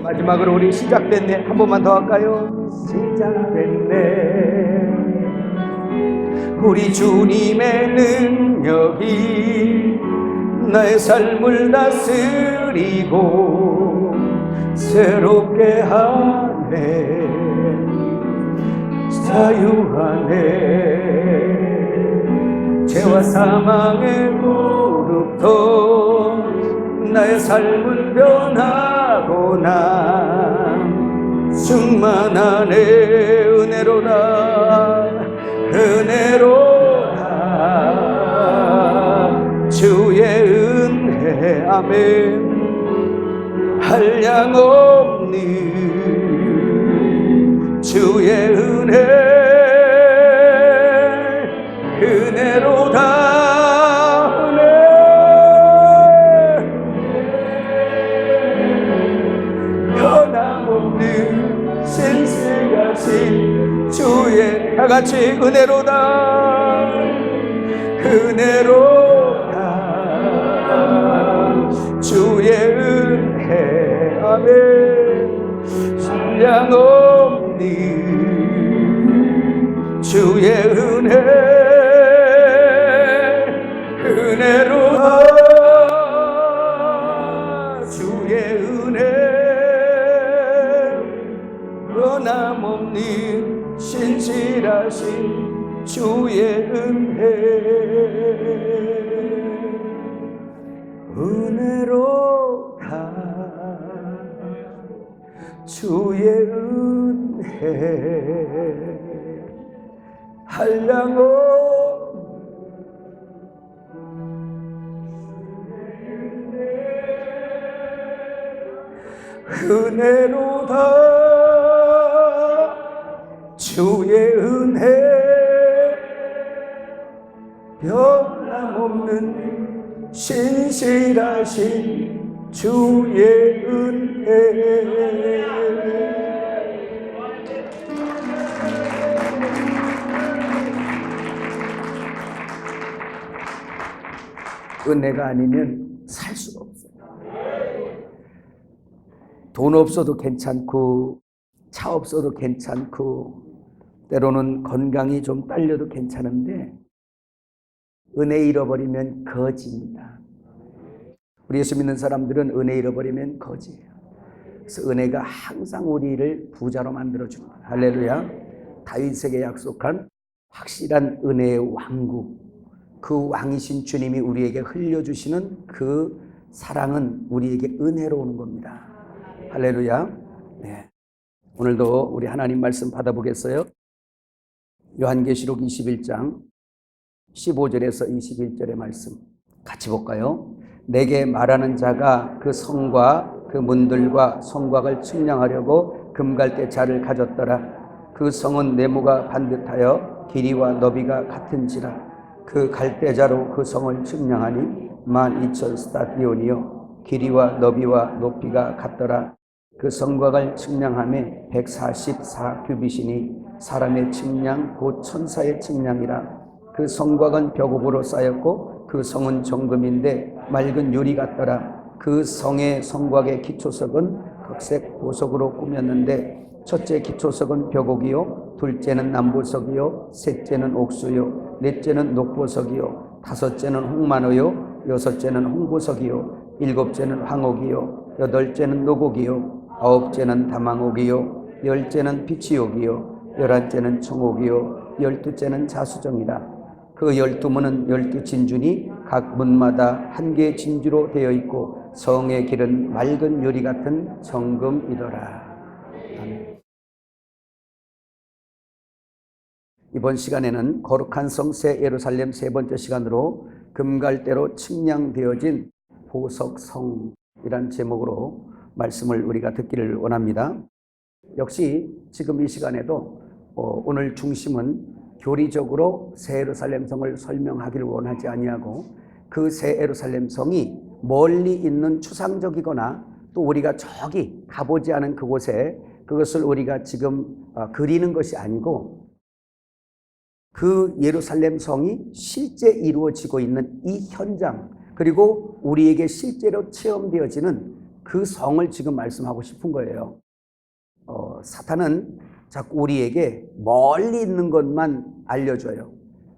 마지막으로 우리 시작됐네 한 번만 더 할까요? 시작됐네. 우리 주님의 능력이 나의 삶을 다스리고 새롭게 하네. 자유하네. 죄와 사망의 무릎도 나의 삶은 변하고 난 충만하네. 은혜로다 은혜로다 주의 은혜. 아멘. 한량없는 주의 은혜. 은혜로다 은혜. 변함없는 신실하신 주의. 다같이 은혜로다 은혜로다 주의 은혜. 아멘. 한량없는 주의 은혜. 은혜로다 주의 은혜. 변함없는 신실하신 주의 은혜. 은혜로다 주의 은혜. 한량없는 은혜로다 주의 은혜. 변함없는 신실하신 주의 은혜. 은혜가 아니면 살 수가 없어요. 돈 없어도 괜찮고 차 없어도 괜찮고 때로는 건강이 좀 딸려도 괜찮은데 은혜 잃어버리면 거지입니다. 우리 예수 믿는 사람들은 은혜 잃어버리면 거지예요. 그래서 은혜가 항상 우리를 부자로 만들어주는 거예요. 할렐루야. 다윗에게 약속한 확실한 은혜의 왕국, 그 왕이신 주님이 우리에게 흘려주시는 그 사랑은 우리에게 은혜로 오는 겁니다. 할렐루야. 네. 오늘도 우리 하나님 말씀 받아보겠어요? 요한계시록 21장 15절에서 21절의 말씀 같이 볼까요? 내게 말하는 자가 그 성과 그 문들과 성곽을 측량하려고 금갈대자를 가졌더라. 그 성은 네모가 반듯하여 길이와 너비가 같은지라. 그 갈대자로 그 성을 측량하니 12,000 스타디온이요 길이와 너비와 높이가 같더라. 그 성곽을 측량함에 144 규빗이니 사람의 측량 곧 천사의 측량이라. 그 성곽은 벽옥으로 쌓였고 그 성은 정금인데 맑은 유리 같더라. 그 성의 성곽의 기초석은 흑색 보석으로 꾸몄는데 첫째 기초석은 벽옥이요 둘째는 남보석이요 셋째는 옥수요 넷째는 녹보석이요 다섯째는 홍만호요 여섯째는 홍보석이요 일곱째는 황옥이요 여덟째는 노곡이요 아홉째는 다망옥이요 열째는 비치옥이요 열한째는 청옥이요 열두째는 자수정이라. 그 12문은 12진주니 각 문마다 한 개의 진주로 되어 있고 성의 길은 맑은 유리 같은 정금이더라. 아멘. 이번 시간에는 거룩한 성 새 예루살렘 세 번째 시간으로 금갈대로 측량되어진 보석성이란 제목으로 말씀을 우리가 듣기를 원합니다. 역시 지금 이 시간에도 오늘 중심은 교리적으로 새 예루살렘 성을 설명하기를 원하지 아니하고 그 새 예루살렘 성이 멀리 있는 추상적이거나 또 우리가 저기 가보지 않은 그곳에 그것을 우리가 지금 그리는 것이 아니고 그 예루살렘 성이 실제 이루어지고 있는 이 현장 그리고 우리에게 실제로 체험되어지는 그 성을 지금 말씀하고 싶은 거예요. 사탄은 자꾸 우리에게 멀리 있는 것만 알려줘요.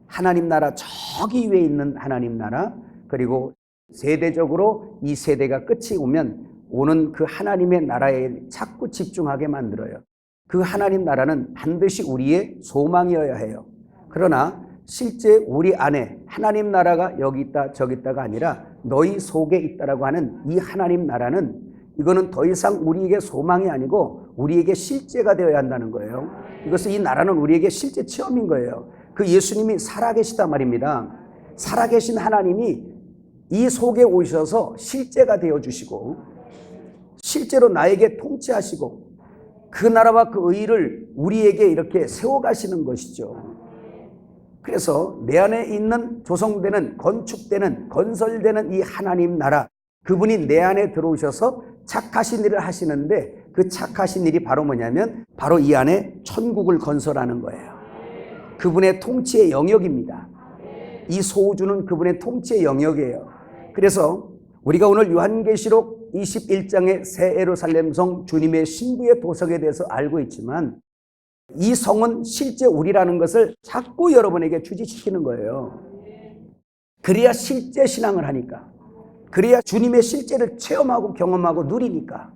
하나님 나라, 저기 위에 있는 하나님 나라, 그리고 세대적으로 이 세대가 끝이 오면 오는 그 하나님의 나라에 자꾸 집중하게 만들어요. 그 하나님 나라는 반드시 우리의 소망이어야 해요. 그러나 실제 우리 안에 하나님 나라가 여기 있다 저기 있다가 아니라 너희 속에 있다라고 하는 이 하나님 나라는, 이거는 더 이상 우리에게 소망이 아니고 우리에게 실제가 되어야 한다는 거예요. 이것은, 이 나라는 우리에게 실제 체험인 거예요. 그 예수님이 살아계시단 말입니다. 살아계신 하나님이 이 속에 오셔서 실제가 되어주시고 실제로 나에게 통치하시고 그 나라와 그 의를 우리에게 이렇게 세워가시는 것이죠. 그래서 내 안에 있는 조성되는, 건축되는, 건설되는 이 하나님 나라, 그분이 내 안에 들어오셔서 착하신 일을 하시는데, 그 착하신 일이 바로 뭐냐면 바로 이 안에 천국을 건설하는 거예요. 그분의 통치의 영역입니다. 이 소우주는 그분의 통치의 영역이에요. 그래서 우리가 오늘 요한계시록 21장의 새 예루살렘 성, 주님의 신부의 도성에 대해서 알고 있지만, 이 성은 실제 우리라는 것을 자꾸 여러분에게 주지시키는 거예요. 그래야 실제 신앙을 하니까, 그래야 주님의 실제를 체험하고 경험하고 누리니까.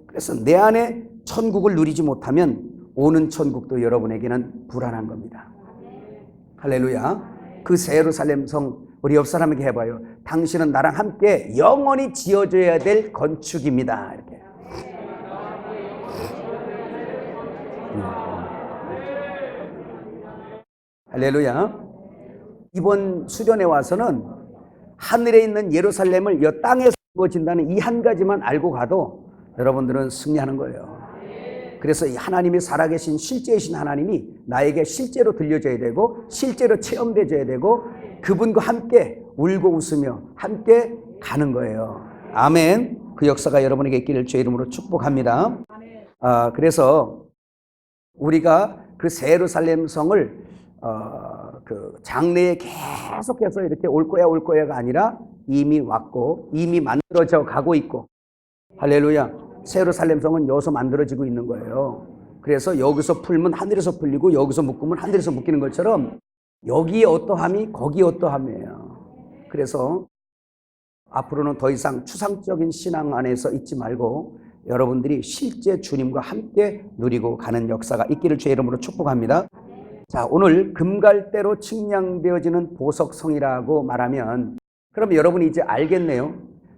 그래서 내 안에 천국을 누리지 못하면 오는 천국도 여러분에게는 불안한 겁니다. 할렐루야. 그 새 예루살렘 성, 우리 옆 사람에게 해봐요. 당신은 나랑 함께 영원히 지어져야 될 건축입니다. 이렇게. 할렐루야. 이번 수련회 와서는 하늘에 있는 예루살렘을 이 땅에서 이루어진다는 이 한 가지만 알고 가도 여러분들은 승리하는 거예요. 그래서 이 하나님이 살아계신 실제이신 하나님이 나에게 실제로 들려져야 되고 실제로 체험되어야 되고 그분과 함께 울고 웃으며 함께 가는 거예요. 아멘. 그 역사가 여러분에게 있기를 주의 이름으로 축복합니다. 그래서 우리가 그 새 예루살렘 성을 그 장래에 계속해서 이렇게 올 거야가 아니라 이미 왔고 이미 만들어져 가고 있고, 할렐루야. 새 예루살렘 성은 여기서 만들어지고 있는 거예요. 그래서 여기서 풀면 하늘에서 풀리고 여기서 묶으면 하늘에서 묶이는 것처럼 여기에 어떠함이 거기에 어떠함이에요. 그래서 앞으로는 더 이상 추상적인 신앙 안에서 있지 말고 여러분들이 실제 주님과 함께 누리고 가는 역사가 있기를 주의 이름으로 축복합니다. 자, 오늘 금갈대로 측량되어지는 보석성이라고 말하면, 그럼 여러분이 이제 알겠네요.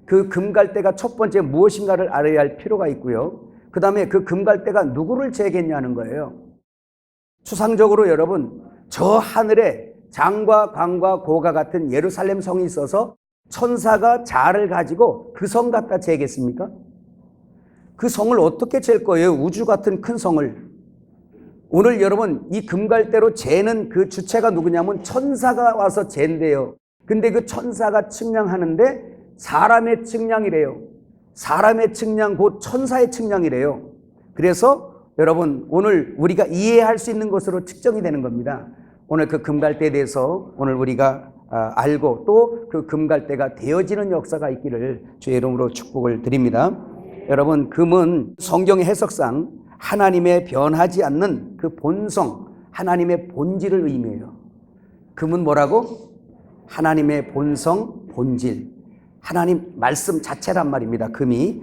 그 금갈대가 첫 번째 무엇인가를 알아야 할 필요가 있고요. 그 다음에 그 금갈대가 누구를 재겠냐는 거예요. 추상적으로 여러분, 저 하늘에 장과 광과 고가 같은 예루살렘 성이 있어서 천사가 자를 가지고 그 성 갖다 재겠습니까? 그 성을 어떻게 잴 거예요? 우주 같은 큰 성을. 오늘 여러분, 이 금갈대로 재는 그 주체가 누구냐면 천사가 와서 잰대요. 근데 그 천사가 측량하는데 사람의 측량이래요. 사람의 측량 곧 천사의 측량이래요. 그래서 여러분, 오늘 우리가 이해할 수 있는 것으로 측정이 되는 겁니다. 오늘 그 금갈대에 대해서 오늘 우리가 알고 또 그 금갈대가 되어지는 역사가 있기를 주의 이름으로 축복을 드립니다. 여러분, 금은 성경의 해석상 하나님의 변하지 않는 그 본성, 하나님의 본질을 의미해요. 금은 뭐라고? 하나님의 본성, 본질. 하나님 말씀 자체란 말입니다. 금이.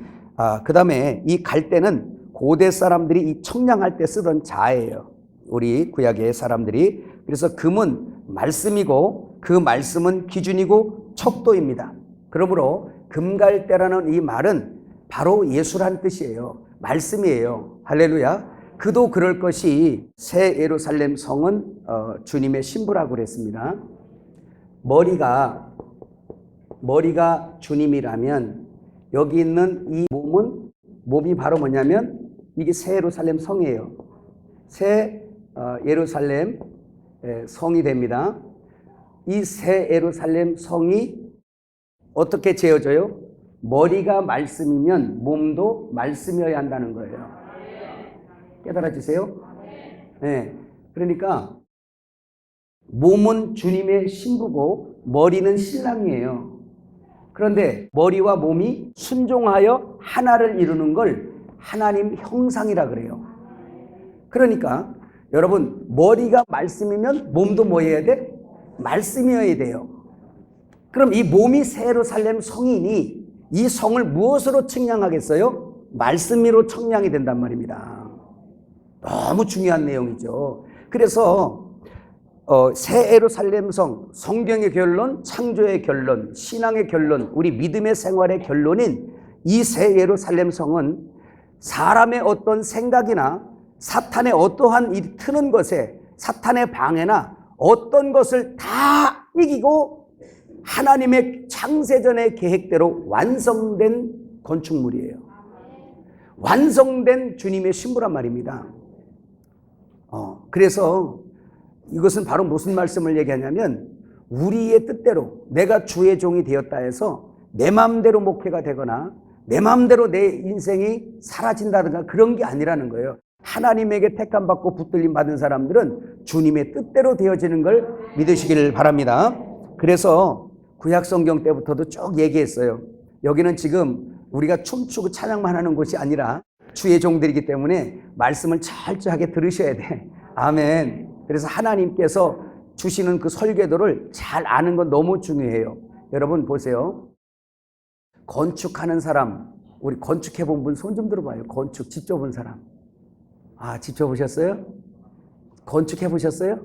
그 다음에 이 갈대는 고대 사람들이 이 청량할 때 쓰던 자예요. 우리 구약의 사람들이. 그래서 금은 말씀이고 그 말씀은 기준이고 척도입니다. 그러므로 금갈대라는 이 말은 바로 예수란 뜻이에요. 말씀이에요. 할렐루야. 그도 그럴 것이 새 예루살렘 성은 주님의 신부라고 그랬습니다. 머리가 주님이라면 여기 있는 이 몸이 바로 뭐냐면 이게 새 예루살렘 성이에요. 새 예루살렘 성이 됩니다. 이 새 예루살렘 성이 어떻게 재어져요? 머리가 말씀이면 몸도 말씀이어야 한다는 거예요. 깨달아지세요? 네. 그러니까 몸은 주님의 신부고 머리는 신랑이에요. 그런데 머리와 몸이 순종하여 하나를 이루는 걸 하나님 형상이라 그래요. 그러니까 여러분, 머리가 말씀이면 몸도 뭐 해야 돼? 말씀이어야 돼요. 그럼 이 몸이 새 예루살렘 성이니 이 성을 무엇으로 측량하겠어요? 말씀으로 측량이 된단 말입니다. 너무 중요한 내용이죠. 그래서 새 예루살렘 성, 성경의 결론, 창조의 결론, 신앙의 결론, 우리 믿음의 생활의 결론인 이 새 예루살렘 성은 사람의 어떤 생각이나 사탄의 어떠한 이 트는 것에, 사탄의 방해나 어떤 것을 다 이기고 하나님의 창세전의 계획대로 완성된 건축물이에요. 완성된 주님의 신부란 말입니다. 그래서 이것은 바로 무슨 말씀을 얘기하냐면, 우리의 뜻대로 내가 주의 종이 되었다 해서 내 마음대로 목회가 되거나 내 마음대로 내 인생이 사라진다든가 그런 게 아니라는 거예요. 하나님에게 택함받고 붙들림 받은 사람들은 주님의 뜻대로 되어지는 걸 믿으시길 바랍니다. 그래서 구약 성경 때부터도 쭉 얘기했어요. 여기는 지금 우리가 춤추고 찬양만 하는 곳이 아니라 주의 종들이기 때문에 말씀을 철저하게 들으셔야 돼. 아멘. 그래서 하나님께서 주시는 그 설계도를 잘 아는 건 너무 중요해요. 여러분 보세요. 건축하는 사람, 우리 건축해 본 분 손 좀 들어봐요. 건축 직접 본 사람. 직접 보셨어요? 건축해 보셨어요?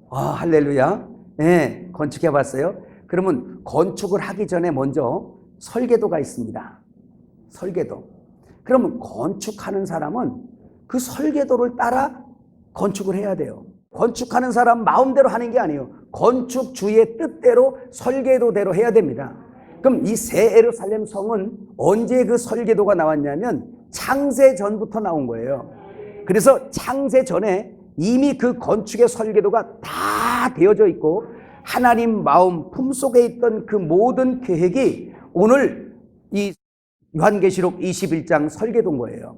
할렐루야. 네, 건축해 봤어요. 그러면 건축을 하기 전에 먼저 설계도가 있습니다. 설계도. 그러면 건축하는 사람은 그 설계도를 따라 건축을 해야 돼요. 건축하는 사람 마음대로 하는 게 아니에요. 건축주의 뜻대로 설계도대로 해야 됩니다. 그럼 이 새 예루살렘 성은 언제 그 설계도가 나왔냐면 창세 전부터 나온 거예요. 그래서 창세 전에 이미 그 건축의 설계도가 다 되어져 있고 하나님 마음 품속에 있던 그 모든 계획이 오늘 이 요한계시록 21장 설계도인 거예요.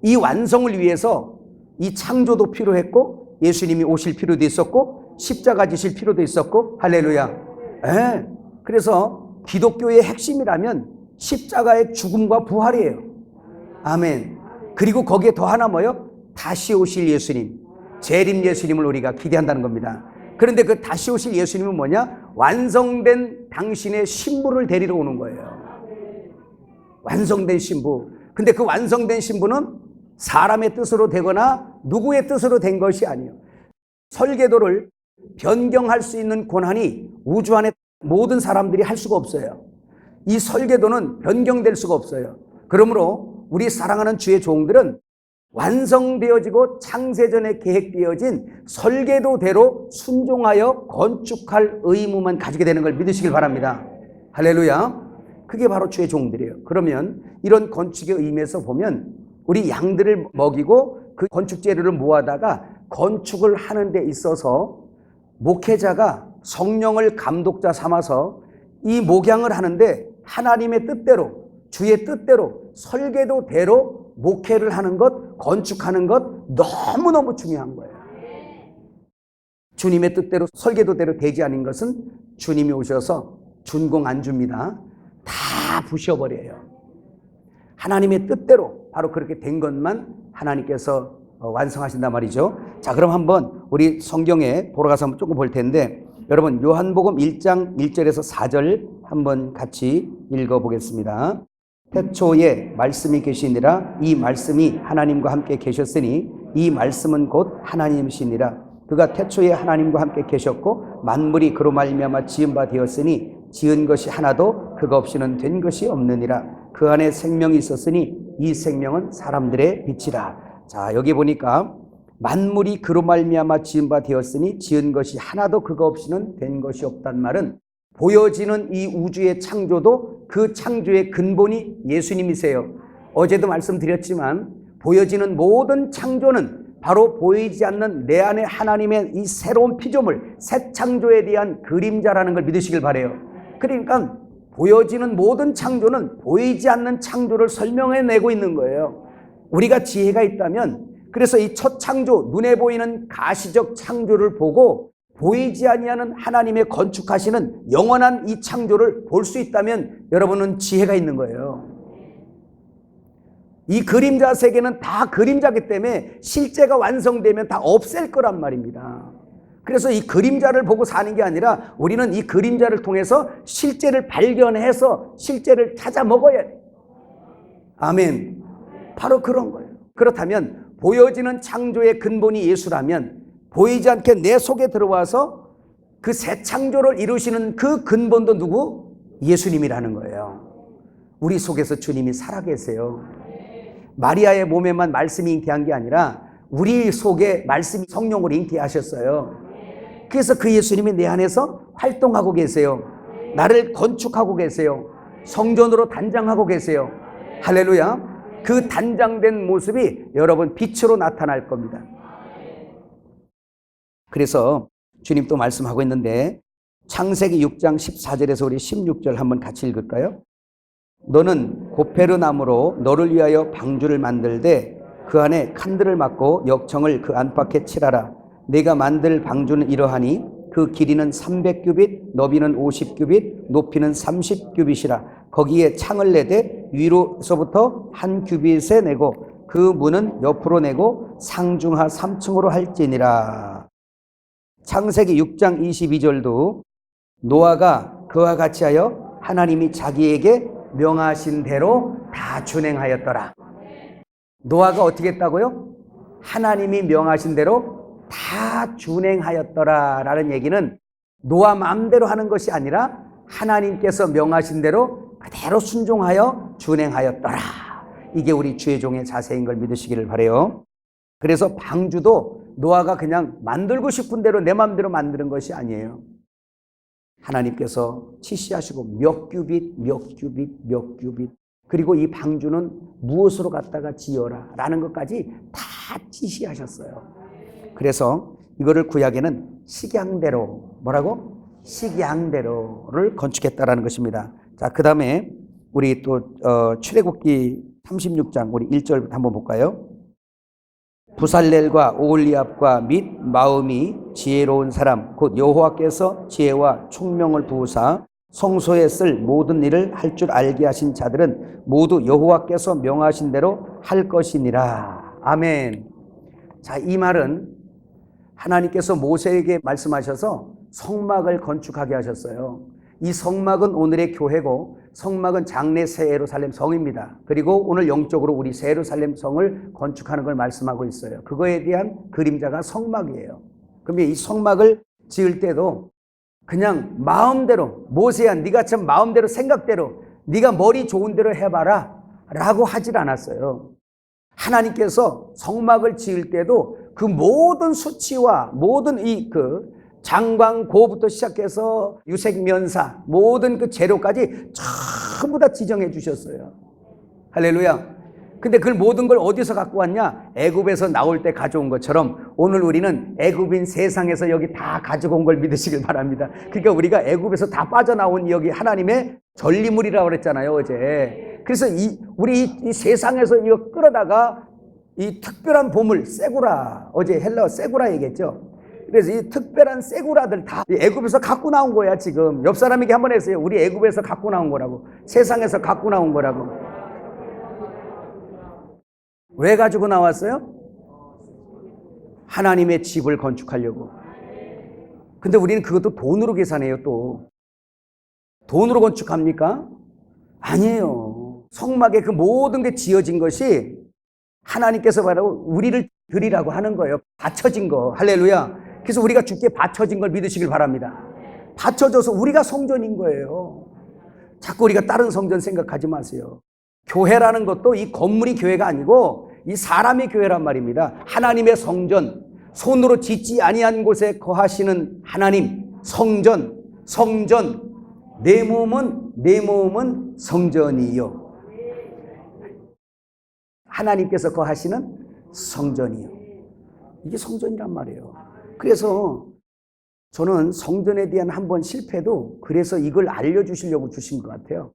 이 완성을 위해서 이 창조도 필요했고 예수님이 오실 필요도 있었고 십자가 지실 필요도 있었고 할렐루야. 그래서 기독교의 핵심이라면 십자가의 죽음과 부활이에요. 아멘. 그리고 거기에 더 하나 뭐요? 다시 오실 예수님, 재림 예수님을 우리가 기대한다는 겁니다. 그런데 그 다시 오실 예수님은 뭐냐? 완성된 당신의 신부를 데리러 오는 거예요. 완성된 신부. 근데 그 완성된 신부는 사람의 뜻으로 되거나 누구의 뜻으로 된 것이 아니에요. 설계도를 변경할 수 있는 권한이 우주 안에 모든 사람들이 할 수가 없어요. 이 설계도는 변경될 수가 없어요. 그러므로 우리 사랑하는 주의 종들은 완성되어지고 창세전에 계획되어진 설계도대로 순종하여 건축할 의무만 가지게 되는 걸 믿으시길 바랍니다. 할렐루야. 그게 바로 주의 종들이에요. 그러면 이런 건축의 의미에서 보면 우리 양들을 먹이고 그 건축 재료를 모아다가 건축을 하는 데 있어서 목회자가 성령을 감독자 삼아서 이 목양을 하는데 하나님의 뜻대로, 주의 뜻대로, 설계도대로 목회를 하는 것, 건축하는 것 너무너무 중요한 거예요. 주님의 뜻대로, 설계도대로 되지 않은 것은 주님이 오셔서 준공 안 줍니다. 다 부셔버려요. 하나님의 뜻대로 바로 그렇게 된 것만 하나님께서 완성하신단 말이죠. 자, 그럼 한번 우리 성경에 돌아가서 한번 조금 볼 텐데, 여러분 요한복음 1장 1절에서 4절 한번 같이 읽어보겠습니다. 태초에 말씀이 계시니라. 이 말씀이 하나님과 함께 계셨으니 이 말씀은 곧 하나님이시니라. 그가 태초에 하나님과 함께 계셨고 만물이 그로 말미암아 지은 바 되었으니 지은 것이 하나도 그가 없이는 된 것이 없느니라. 그 안에 생명이 있었으니 이 생명은 사람들의 빛이라. 자, 여기 보니까 만물이 그로 말미암아 지은 바 되었으니 지은 것이 하나도 그가 없이는 된 것이 없단 말은 보여지는 이 우주의 창조도 그 창조의 근본이 예수님이세요. 어제도 말씀드렸지만 보여지는 모든 창조는 바로 보이지 않는 내 안에 하나님의 이 새로운 피조물, 새 창조에 대한 그림자라는 걸 믿으시길 바라요. 그러니까 보여지는 모든 창조는 보이지 않는 창조를 설명해내고 있는 거예요. 우리가 지혜가 있다면 그래서 이 첫 창조, 눈에 보이는 가시적 창조를 보고 보이지 아니하는 하나님의 건축하시는 영원한 이 창조를 볼 수 있다면 여러분은 지혜가 있는 거예요. 이 그림자 세계는 다 그림자기 때문에 실제가 완성되면 다 없앨 거란 말입니다. 그래서 이 그림자를 보고 사는 게 아니라 우리는 이 그림자를 통해서 실제를 발견해서 실제를 찾아 먹어야 돼요. 아멘. 바로 그런 거예요. 그렇다면 보여지는 창조의 근본이 예수라면 보이지 않게 내 속에 들어와서 그 새 창조를 이루시는 그 근본도 누구? 예수님이라는 거예요. 우리 속에서 주님이 살아계세요. 마리아의 몸에만 말씀이 잉태한 게 아니라 우리 속에 말씀이 성령으로 잉태하셨어요. 그래서 그 예수님이 내 안에서 활동하고 계세요. 나를 건축하고 계세요. 성전으로 단장하고 계세요. 할렐루야. 그 단장된 모습이 여러분 빛으로 나타날 겁니다. 그래서 주님 또 말씀하고 있는데 창세기 6장 14절에서 우리 16절 한번 같이 읽을까요? 너는 고페르 나무로 너를 위하여 방주를 만들되 그 안에 칸들을 막고 역청을 그 안팎에 칠하라. 내가 만들 방주는 이러하니 그 길이는 300규빗, 너비는 50규빗, 높이는 30규빗이라. 거기에 창을 내되 위로서부터 한 규빗에 내고 그 문은 옆으로 내고 상중하 3층으로 할지니라. 창세기 6장 22절도 노아가 그와 같이 하여 하나님이 자기에게 명하신 대로 다 준행하였더라. 노아가 어떻게 했다고요? 하나님이 명하신 대로 다 준행하였더라 라는 얘기는 노아 마음대로 하는 것이 아니라 하나님께서 명하신 대로 그대로 순종하여 준행하였더라. 이게 우리 주의 종의 자세인 걸 믿으시기를 바라요. 그래서 방주도 노아가 그냥 만들고 싶은 대로 내 마음대로 만드는 것이 아니에요. 하나님께서 지시하시고 몇 규빗, 몇 규빗, 몇 규빗, 그리고 이 방주는 무엇으로 갖다가 지어라 라는 것까지 다 지시하셨어요. 그래서 이거를 구약에는 식양대로, 뭐라고? 식양대로를 건축했다라는 것입니다. 자, 그 다음에 우리 또 출애굽기 36장 우리 1절부터 한번 볼까요? 부살렐과 오홀리압과 및 마음이 지혜로운 사람 곧 여호와께서 지혜와 총명을 부으사 성소에 쓸 모든 일을 할 줄 알게 하신 자들은 모두 여호와께서 명하신 대로 할 것이니라. 아멘. 자, 이 말은 하나님께서 모세에게 말씀하셔서 성막을 건축하게 하셨어요. 이 성막은 오늘의 교회고 성막은 장래 새 예루살렘 성입니다. 그리고 오늘 영적으로 우리 새 예루살렘 성을 건축하는 걸 말씀하고 있어요. 그거에 대한 그림자가 성막이에요. 그러면 이 성막을 지을 때도 그냥 마음대로 모세야 네가 참 마음대로 생각대로 네가 머리 좋은 대로 해봐라 라고 하질 않았어요. 하나님께서 성막을 지을 때도 그 모든 수치와 모든 장광고부터 시작해서 유색면사 모든 그 재료까지 전부 다 지정해 주셨어요. 할렐루야. 근데 그 모든 걸 어디서 갖고 왔냐? 애굽에서 나올 때 가져온 것처럼 오늘 우리는 애굽인 세상에서 여기 다 가지고 온 걸 믿으시길 바랍니다. 그러니까 우리가 애굽에서 다 빠져나온 여기 하나님의 전리물이라고 그랬잖아요, 어제. 그래서 우리 이 세상에서 이거 끌어다가 이 특별한 보물 세구라, 어제 헬라어 세구라 얘기했죠. 그래서 이 특별한 세구라들 다 애굽에서 갖고 나온 거야. 지금 옆 사람에게 한번 했어요. 우리 애굽에서 갖고 나온 거라고. 세상에서 갖고 나온 거라고. 왜 가지고 나왔어요? 하나님의 집을 건축하려고. 근데 우리는 그것도 돈으로 계산해요. 또 돈으로 건축합니까? 아니에요. 성막에 그 모든 게 지어진 것이 하나님께서 바로 우리를 드리라고 하는 거예요. 바쳐진 거. 할렐루야. 그래서 우리가 주께 바쳐진 걸 믿으시길 바랍니다. 바쳐져서 우리가 성전인 거예요. 자꾸 우리가 다른 성전 생각하지 마세요. 교회라는 것도 이 건물이 교회가 아니고 이 사람의 교회란 말입니다. 하나님의 성전, 손으로 짓지 아니한 곳에 거하시는 하나님, 성전, 내 몸은 성전이요. 하나님께서 거하시는 성전이요. 이게 성전이란 말이에요. 그래서 저는 성전에 대한 한 번 실패도 그래서 이걸 알려주시려고 주신 것 같아요.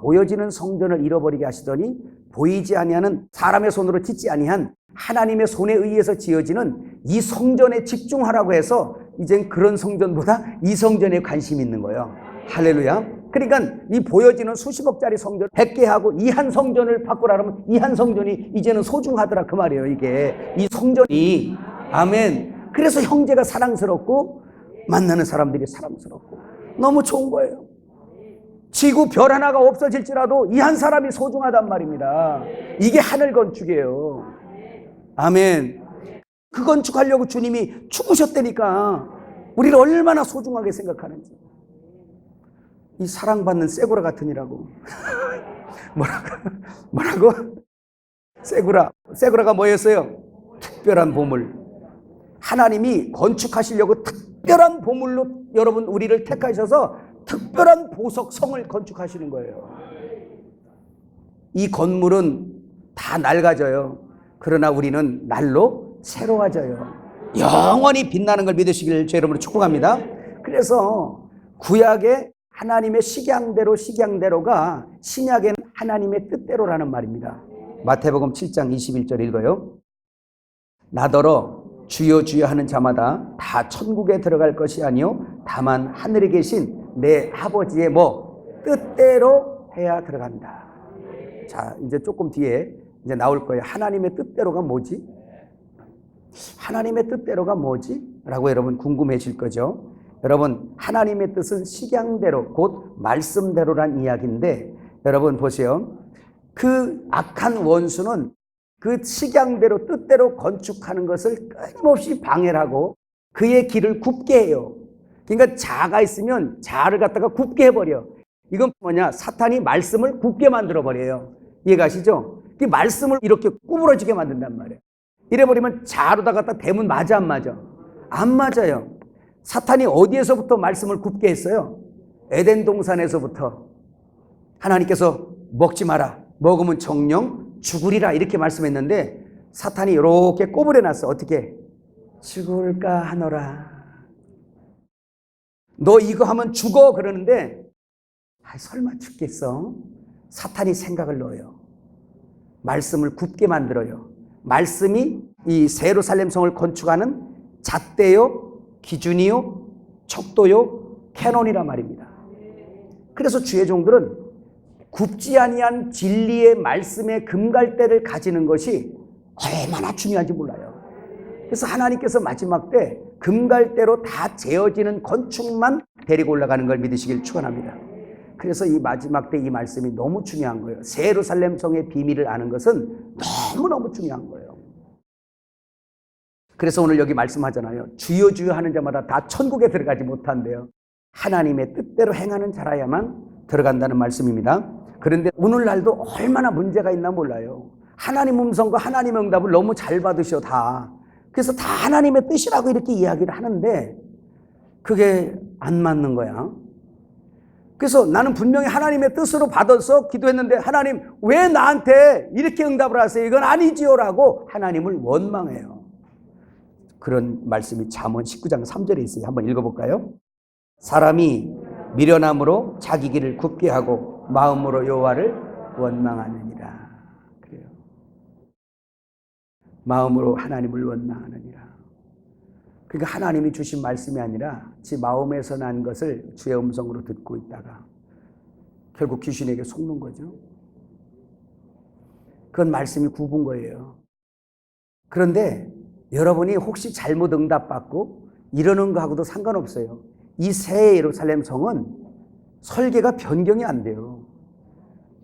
보여지는 성전을 잃어버리게 하시더니 보이지 아니하는 사람의 손으로 짓지 아니한 하나님의 손에 의해서 지어지는 이 성전에 집중하라고 해서 이젠 그런 성전보다 이 성전에 관심이 있는 거예요. 할렐루야. 그러니까 이 보여지는 수십억짜리 성전 100개 하고 이 한 성전을 바꾸라면 이 한 성전이 이제는 소중하더라 그 말이에요. 이게 이 성전이 아멘. 그래서 형제가 사랑스럽고 만나는 사람들이 사랑스럽고 너무 좋은 거예요. 지구 별 하나가 없어질지라도 이 한 사람이 소중하단 말입니다. 이게 하늘 건축이에요. 아멘. 그 건축하려고 주님이 죽으셨다니까 우리를 얼마나 소중하게 생각하는지. 이 사랑받는 쇠고라 같으니라고. 뭐라고? 쇠고라가 뭐였어요? 특별한 보물. 하나님이 건축하시려고 특별한 보물로 여러분 우리를 택하셔서 특별한 보석성을 건축하시는 거예요. 이 건물은 다 낡아져요. 그러나 우리는 날로 새로워져요. 영원히 빛나는 걸 믿으시길 제 이름으로 축복합니다. 그래서 구약의 하나님의 식양대로가 신약에는 하나님의 뜻대로라는 말입니다. 마태복음 7장 21절 읽어요. 나더러 주여 주여 하는 자마다 다 천국에 들어갈 것이 아니요 다만 하늘에 계신 내 아버지의 뜻대로 해야 들어간다. 자, 이제 조금 뒤에 이제 나올 거예요. 하나님의 뜻대로가 뭐지? 하나님의 뜻대로가 뭐지? 라고 여러분 궁금해질 거죠. 여러분 하나님의 뜻은 식양대로 곧 말씀대로란 이야기인데 여러분 보세요. 그 악한 원수는 그 식양대로 뜻대로 건축하는 것을 끊임없이 방해를 하고 그의 길을 굽게 해요. 그러니까 자가 있으면 자를 갖다가 굽게 해버려. 이건 뭐냐? 사탄이 말씀을 굽게 만들어버려요. 이해가시죠? 그 말씀을 이렇게 구부러지게 만든단 말이에요. 이래버리면 자로다 갖다 대면 맞아 안 맞아? 안 맞아요. 사탄이 어디에서부터 말씀을 굽게 했어요? 에덴 동산에서부터. 하나님께서 먹지 마라. 먹으면 정령 죽으리라 이렇게 말씀했는데 사탄이 이렇게 꼬부려 놨어. 어떻게? 죽을까 하노라. 너 이거 하면 죽어 그러는데 설마 죽겠어? 사탄이 생각을 넣어요. 말씀을 굽게 만들어요. 말씀이 이 예루살렘 성을 건축하는 잣대요, 기준이요, 척도요, 캐논이란 말입니다. 그래서 주의 종들은 굽지 아니한 진리의 말씀의 금갈대를 가지는 것이 얼마나 중요한지 몰라요. 그래서 하나님께서 마지막 때 금갈대로 다 재어지는 건축만 데리고 올라가는 걸 믿으시길 축원합니다. 그래서 이 마지막 때 이 말씀이 너무 중요한 거예요. 예루살렘 성의 비밀을 아는 것은 너무너무 중요한 거예요. 그래서 오늘 여기 말씀하잖아요. 주여 주여 하는 자마다 다 천국에 들어가지 못한대요. 하나님의 뜻대로 행하는 자라야만 들어간다는 말씀입니다. 그런데 오늘날도 얼마나 문제가 있나 몰라요. 하나님 음성과 하나님의 응답을 너무 잘 받으셔 다. 그래서 다 하나님의 뜻이라고 이렇게 이야기를 하는데 그게 안 맞는 거야. 그래서 나는 분명히 하나님의 뜻으로 받아서 기도했는데 하나님 왜 나한테 이렇게 응답을 하세요? 이건 아니지요 라고 하나님을 원망해요. 그런 말씀이 잠언 19장 3절에 있어요. 한번 읽어볼까요? 사람이 미련함으로 자기 길을 굽게 하고 마음으로 여호와를 원망하느니라. 그래요. 마음으로 하나님을 원망하느니라. 그러니까 하나님이 주신 말씀이 아니라 지 마음에서 난 것을 주의 음성으로 듣고 있다가 결국 귀신에게 속는 거죠. 그건 말씀이 굽은 거예요. 그런데 여러분이 혹시 잘못 응답받고 이러는 거하고도 상관없어요. 이 새 예루살렘 성은 설계가 변경이 안 돼요.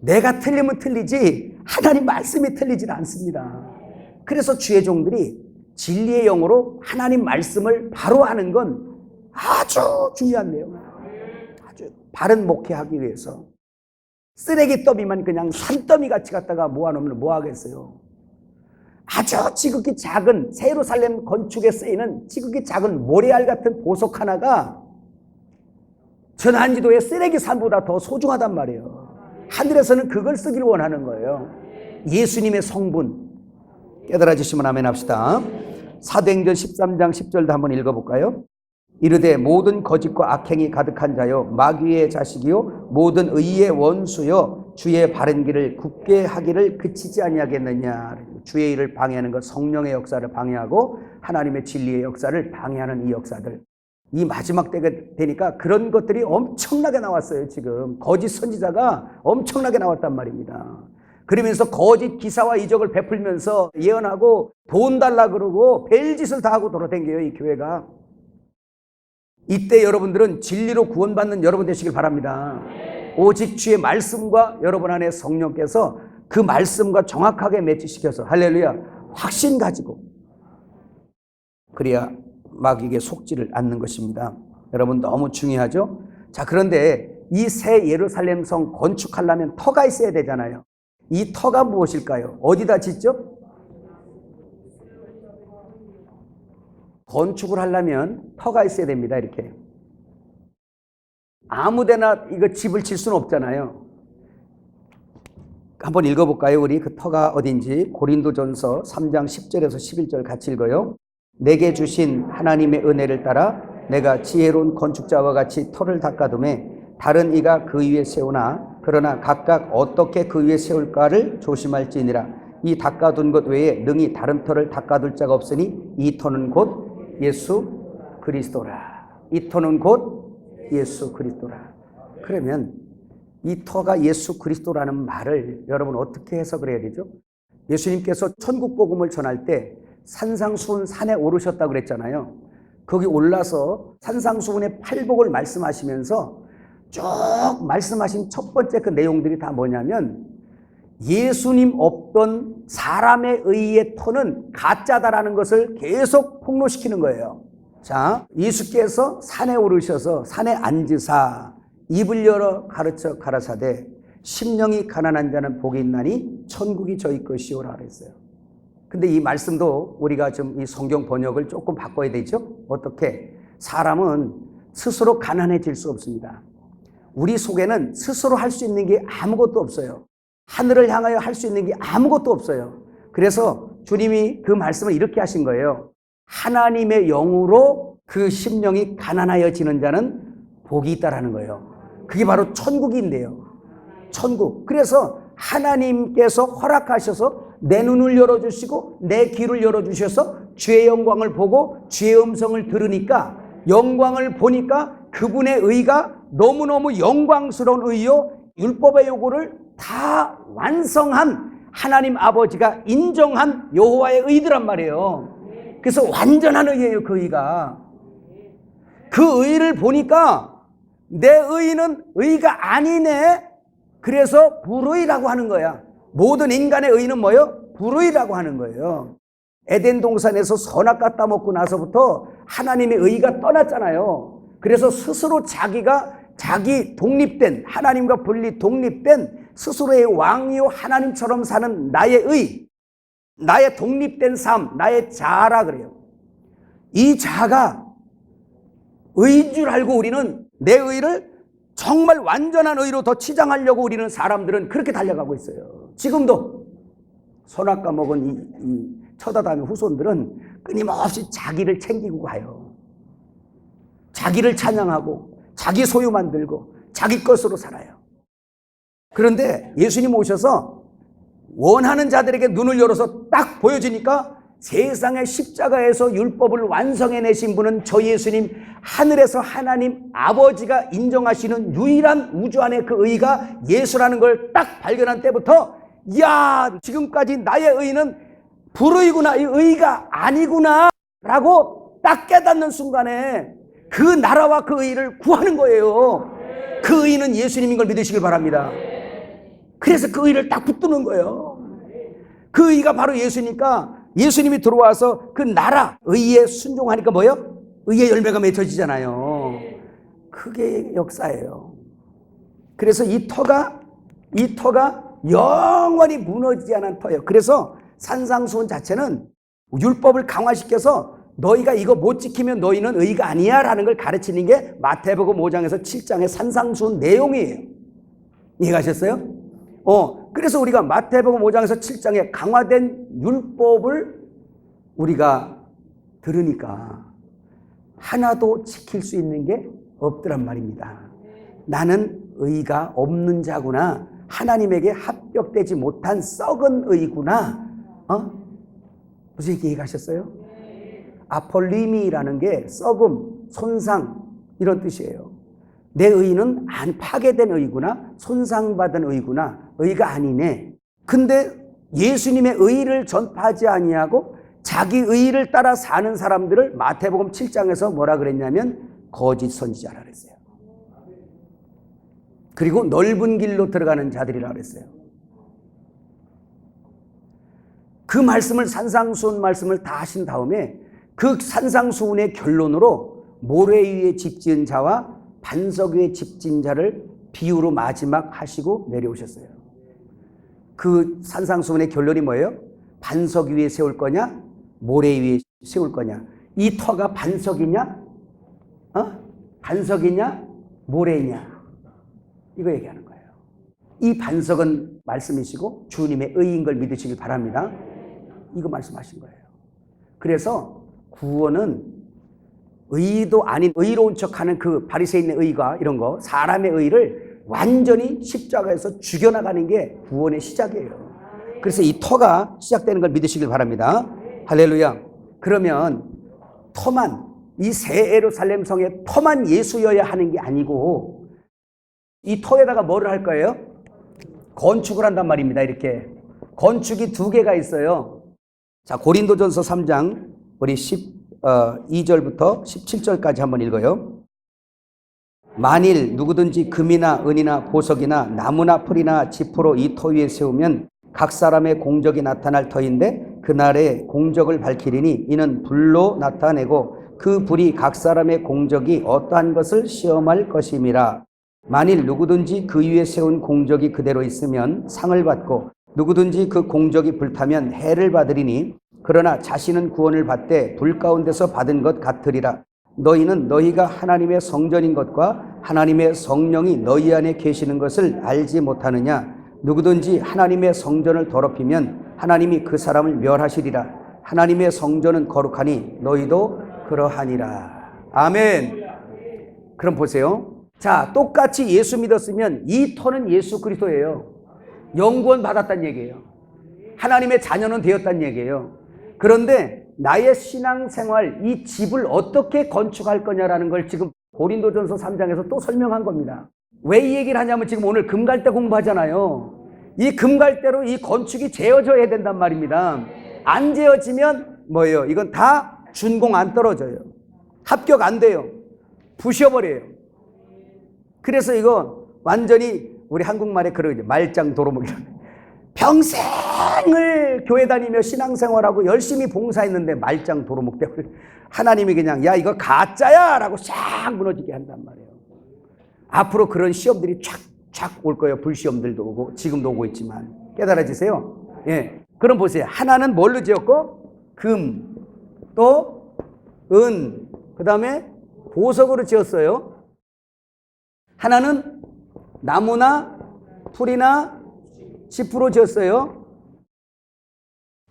내가 틀리면 틀리지 하나님 말씀이 틀리질 않습니다. 그래서 주의 종들이 진리의 영으로 하나님 말씀을 바로 아는 건 아주 중요한 내용이에요. 아주 바른 목회하기 위해서. 쓰레기 더미만 그냥 산더미 같이 갖다가 모아놓으면 뭐 하겠어요. 아주 지극히 작은 예루살렘 건축에 쓰이는 지극히 작은 모래알 같은 보석 하나가 전한지도의 쓰레기 산보다 더 소중하단 말이에요. 하늘에서는 그걸 쓰기를 원하는 거예요. 예수님의 성분 깨달아지시면 아멘 합시다. 사도행전 13장 10절도 한번 읽어볼까요? 이르되 모든 거짓과 악행이 가득한 자요 마귀의 자식이요 모든 의의 원수요 주의 바른 길을 굳게 하기를 그치지 아니하겠느냐. 주의 일을 방해하는 것, 성령의 역사를 방해하고 하나님의 진리의 역사를 방해하는 이 역사들. 이 마지막 때가 되니까 그런 것들이 엄청나게 나왔어요. 지금 거짓 선지자가 엄청나게 나왔단 말입니다. 그러면서 거짓 기사와 이적을 베풀면서 예언하고 돈 달라 그러고 별짓을 다 하고 돌아다녀요, 이 교회가. 이때 여러분들은 진리로 구원받는 여러분 되시길 바랍니다. 오직 주의 말씀과 여러분 안에 성령께서 그 말씀과 정확하게 매치시켜서 할렐루야 확신 가지고 그래야 마귀에게 속지를 않는 것입니다. 여러분 너무 중요하죠? 자, 그런데 이 새 예루살렘 성 건축하려면 터가 있어야 되잖아요. 이 터가 무엇일까요? 어디다 짓죠? 건축을 하려면 터가 있어야 됩니다. 이렇게 아무데나 이거 집을 칠 수는 없잖아요. 한번 읽어볼까요? 우리 그 터가 어딘지. 고린도전서 3장 10절에서 11절 같이 읽어요. 내게 주신 하나님의 은혜를 따라 내가 지혜로운 건축자와 같이 터를 닦아두매 다른 이가 그 위에 세우나 그러나 각각 어떻게 그 위에 세울까를 조심할지니라. 이 닦아둔 것 외에 능히 다른 터를 닦아둘 자가 없으니 이 터는 곧 예수 그리스도라. 이 터는 곧 예수 그리스도라. 그러면 이 터가 예수 그리스도라는 말을 여러분 어떻게 해석을 해야 되죠? 예수님께서 천국 복음을 전할 때 산상수훈 산에 오르셨다고 그랬잖아요. 거기 올라서 산상수훈의 팔복을 말씀하시면서 쭉 말씀하신 첫 번째 그 내용들이 다 뭐냐면 예수님 없던 사람의 의의 터는 가짜다라는 것을 계속 폭로시키는 거예요. 자, 예수께서 산에 오르셔서 산에 앉으사 입을 열어 가르쳐 가라사대 심령이 가난한 자는 복이 있나니 천국이 저희 것이오라 그랬어요. 근데 이 말씀도 우리가 좀 이 성경 번역을 조금 바꿔야 되죠. 어떻게? 사람은 스스로 가난해질 수 없습니다. 우리 속에는 스스로 할 수 있는 게 아무것도 없어요. 하늘을 향하여 할 수 있는 게 아무것도 없어요. 그래서 주님이 그 말씀을 이렇게 하신 거예요. 하나님의 영으로 그 심령이 가난하여지는 자는 복이 있다라는 거예요. 그게 바로 천국인데요. 천국. 그래서 하나님께서 허락하셔서 내 눈을 열어주시고 내 귀를 열어주셔서 주의 영광을 보고 주의 음성을 들으니까 영광을 보니까 그분의 의가 너무너무 영광스러운 의요 율법의 요구를 다 완성한 하나님 아버지가 인정한 여호와의 의더란 말이에요. 그래서 완전한 의예요. 그 의가. 그 의를 보니까 내 의는 의가 아니네. 그래서 불의라고 하는 거야. 모든 인간의 의는 뭐예요? 불의라고 하는 거예요. 에덴 동산에서 선악과 따먹고 나서부터 하나님의 의가 떠났잖아요. 그래서 스스로 자기가 자기 독립된 하나님과 분리 독립된 스스로의 왕이요 하나님처럼 사는 나의 의, 나의 독립된 삶, 나의 자아라 그래요. 이 자아가 의인 줄 알고 우리는 내 의를 정말 완전한 의로 더 치장하려고 우리는 사람들은 그렇게 달려가고 있어요. 지금도 선악과 먹은 이 처다담의 후손들은 끊임없이 자기를 챙기고 가요. 자기를 찬양하고 자기 소유 만들고 자기 것으로 살아요. 그런데 예수님 오셔서 원하는 자들에게 눈을 열어서 딱 보여주니까 세상의 십자가에서 율법을 완성해내신 분은 저 예수님, 하늘에서 하나님 아버지가 인정하시는 유일한 우주 안의 그 의가 예수라는 걸 딱 발견한 때부터 야, 지금까지 나의 의는 불의구나, 이 의가 아니구나 라고 딱 깨닫는 순간에 그 나라와 그 의를 구하는 거예요. 그 의는 예수님인 걸 믿으시길 바랍니다. 그래서 그 의를 딱 붙드는 거예요. 그 의가 바로 예수니까 예수님이 들어와서 그 나라 의에 순종하니까 뭐예요? 의의 열매가 맺혀지잖아요. 그게 역사예요. 그래서 이 터가 영원히 무너지지 않은 터예요. 그래서 산상수훈 자체는 율법을 강화시켜서 너희가 이거 못 지키면 너희는 의가 아니야 라는 걸 가르치는 게 마태복음 5장에서 7장의 산상수훈 내용이에요. 이해가셨어요? 그래서 우리가 마태복음 5장에서 7장에 강화된 율법을 우리가 들으니까 하나도 지킬 수 있는 게 없더란 말입니다. 나는 의가 없는 자구나 하나님에게 합격되지 못한 썩은 의구나. 무슨 얘기 가셨어요? 아폴림이라는 게 썩음, 손상 이런 뜻이에요. 내 의는 안 파괴된 의구나, 손상받은 의구나, 의가 아니네. 근데 예수님의 의를 전파하지 아니하고 자기 의를 따라 사는 사람들을 마태복음 7장에서 뭐라 그랬냐면 거짓 선지자라 그랬어요. 그리고 넓은 길로 들어가는 자들이라 그랬어요. 그 말씀을 산상수훈 말씀을 다 하신 다음에 그 산상수훈의 결론으로 모래 위에 집 지은 자와 반석 위에 집 지은 자를 비유로 마지막 하시고 내려오셨어요. 그 산상수훈의 결론이 뭐예요? 반석 위에 세울 거냐? 모래 위에 세울 거냐? 이 터가 반석이냐? 반석이냐? 모래냐? 이거 얘기하는 거예요. 이 반석은 말씀이시고 주님의 의인 걸 믿으시길 바랍니다. 이거 말씀하신 거예요. 그래서 구원은 의도 아닌 의로운 척하는 그 바리새인의 의가 이런 거 사람의 의를 완전히 십자가에서 죽여나가는 게 구원의 시작이에요. 그래서 이 터가 시작되는 걸 믿으시길 바랍니다. 할렐루야. 그러면 터만 이 새 예루살렘 성의 터만 예수여야 하는 게 아니고 이 터에다가 뭐를 할 거예요? 건축을 한단 말입니다. 이렇게 건축이 두 개가 있어요. 자, 고린도전서 3장 우리 12절부터 17절까지 한번 읽어요. 만일 누구든지 금이나 은이나 보석이나 나무나 풀이나 지프로 이 터 위에 세우면 각 사람의 공적이 나타날 터인데 그날에 공적을 밝히리니 이는 불로 나타내고 그 불이 각 사람의 공적이 어떠한 것을 시험할 것임이라. 만일 누구든지 그 위에 세운 공적이 그대로 있으면 상을 받고 누구든지 그 공적이 불타면 해를 받으리니 그러나 자신은 구원을 받되 불 가운데서 받은 것 같으리라. 너희는 너희가 하나님의 성전인 것과 하나님의 성령이 너희 안에 계시는 것을 알지 못하느냐. 누구든지 하나님의 성전을 더럽히면 하나님이 그 사람을 멸하시리라. 하나님의 성전은 거룩하니 너희도 그러하니라. 아멘. 그럼 보세요. 자, 똑같이 예수 믿었으면 이 터는 예수 그리스도예요. 영구원 받았다는 얘기예요. 하나님의 자녀는 되었다는 얘기예요. 그런데 나의 신앙생활, 이 집을 어떻게 건축할 거냐라는 걸 지금 고린도전서 3장에서 또 설명한 겁니다. 왜 이 얘기를 하냐면 지금 오늘 금갈대 공부하잖아요. 이 금갈대로 이 건축이 재어져야 된단 말입니다. 안 재어지면 뭐예요? 이건 다 준공 안 떨어져요. 합격 안 돼요. 부셔버려요. 그래서 이거 완전히 우리 한국말에 그러죠. 말짱 도루묵이. 평생을 교회 다니며 신앙생활하고 열심히 봉사했는데 말짱 도루묵 때문에 하나님이 그냥 야 이거 가짜야 라고 싹 무너지게 한단 말이에요. 앞으로 그런 시험들이 촥촥 올 거예요. 불시험들도 오고 지금도 오고 있지만 깨달아지세요? 예. 그럼 보세요. 하나는 뭘로 지었고 금, 또 은, 그 다음에 보석으로 지었어요. 하나는 나무나 풀이나 지프로 지었어요.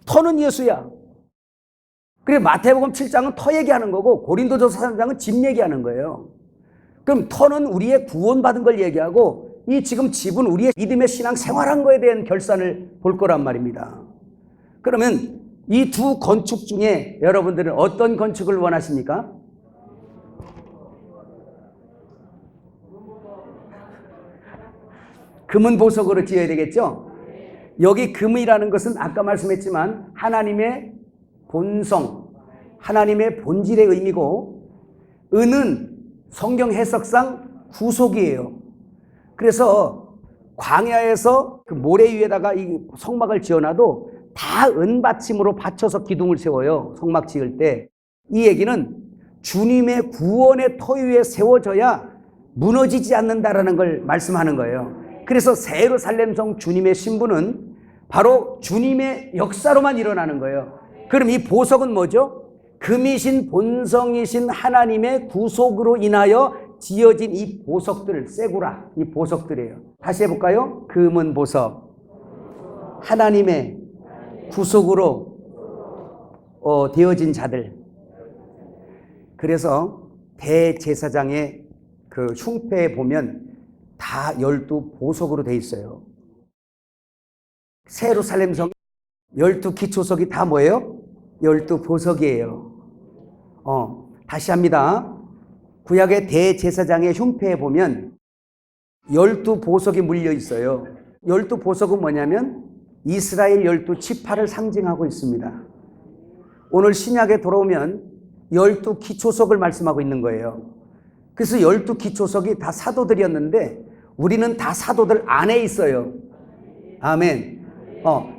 터는 예수야. 그래 마태복음 7장은 터 얘기하는 거고 고린도전서 3장은 집 얘기하는 거예요. 그럼 터는 우리의 구원받은 걸 얘기하고 이 지금 집은 우리의 믿음의 신앙 생활한 거에 대한 결산을 볼 거란 말입니다. 그러면 이 두 건축 중에 여러분들은 어떤 건축을 원하십니까? 금은 보석으로 지어야 되겠죠? 여기 금이라는 것은 아까 말씀했지만 하나님의 본성, 하나님의 본질의 의미고 은은 성경 해석상 구속이에요. 그래서 광야에서 그 모래 위에다가 이 성막을 지어놔도 다 은받침으로 받쳐서 기둥을 세워요. 성막 지을 때. 이 얘기는 주님의 구원의 터 위에 세워져야 무너지지 않는다라는 걸 말씀하는 거예요. 그래서 새 예루살렘성 주님의 신부는 바로 주님의 역사로만 일어나는 거예요. 그럼 이 보석은 뭐죠? 금이신 본성이신 하나님의 구속으로 인하여 지어진 이 보석들, 세구라, 이 보석들이에요. 다시 해볼까요? 금은 보석, 하나님의 구속으로 되어진 자들. 그래서 대제사장의 그 흉패에 보면 다 12 보석으로 돼 있어요. 새 예루살렘 성 12기초석이 다 뭐예요? 12보석이에요. 다시 합니다. 구약의 대제사장의 흉패에 보면 12보석이 물려 있어요. 12보석은 뭐냐면 이스라엘 12지파를 상징하고 있습니다. 오늘 신약에 돌아오면 12기초석을 말씀하고 있는 거예요. 그래서 12기초석이 다 사도들이었는데 우리는 다 사도들 안에 있어요. 아멘.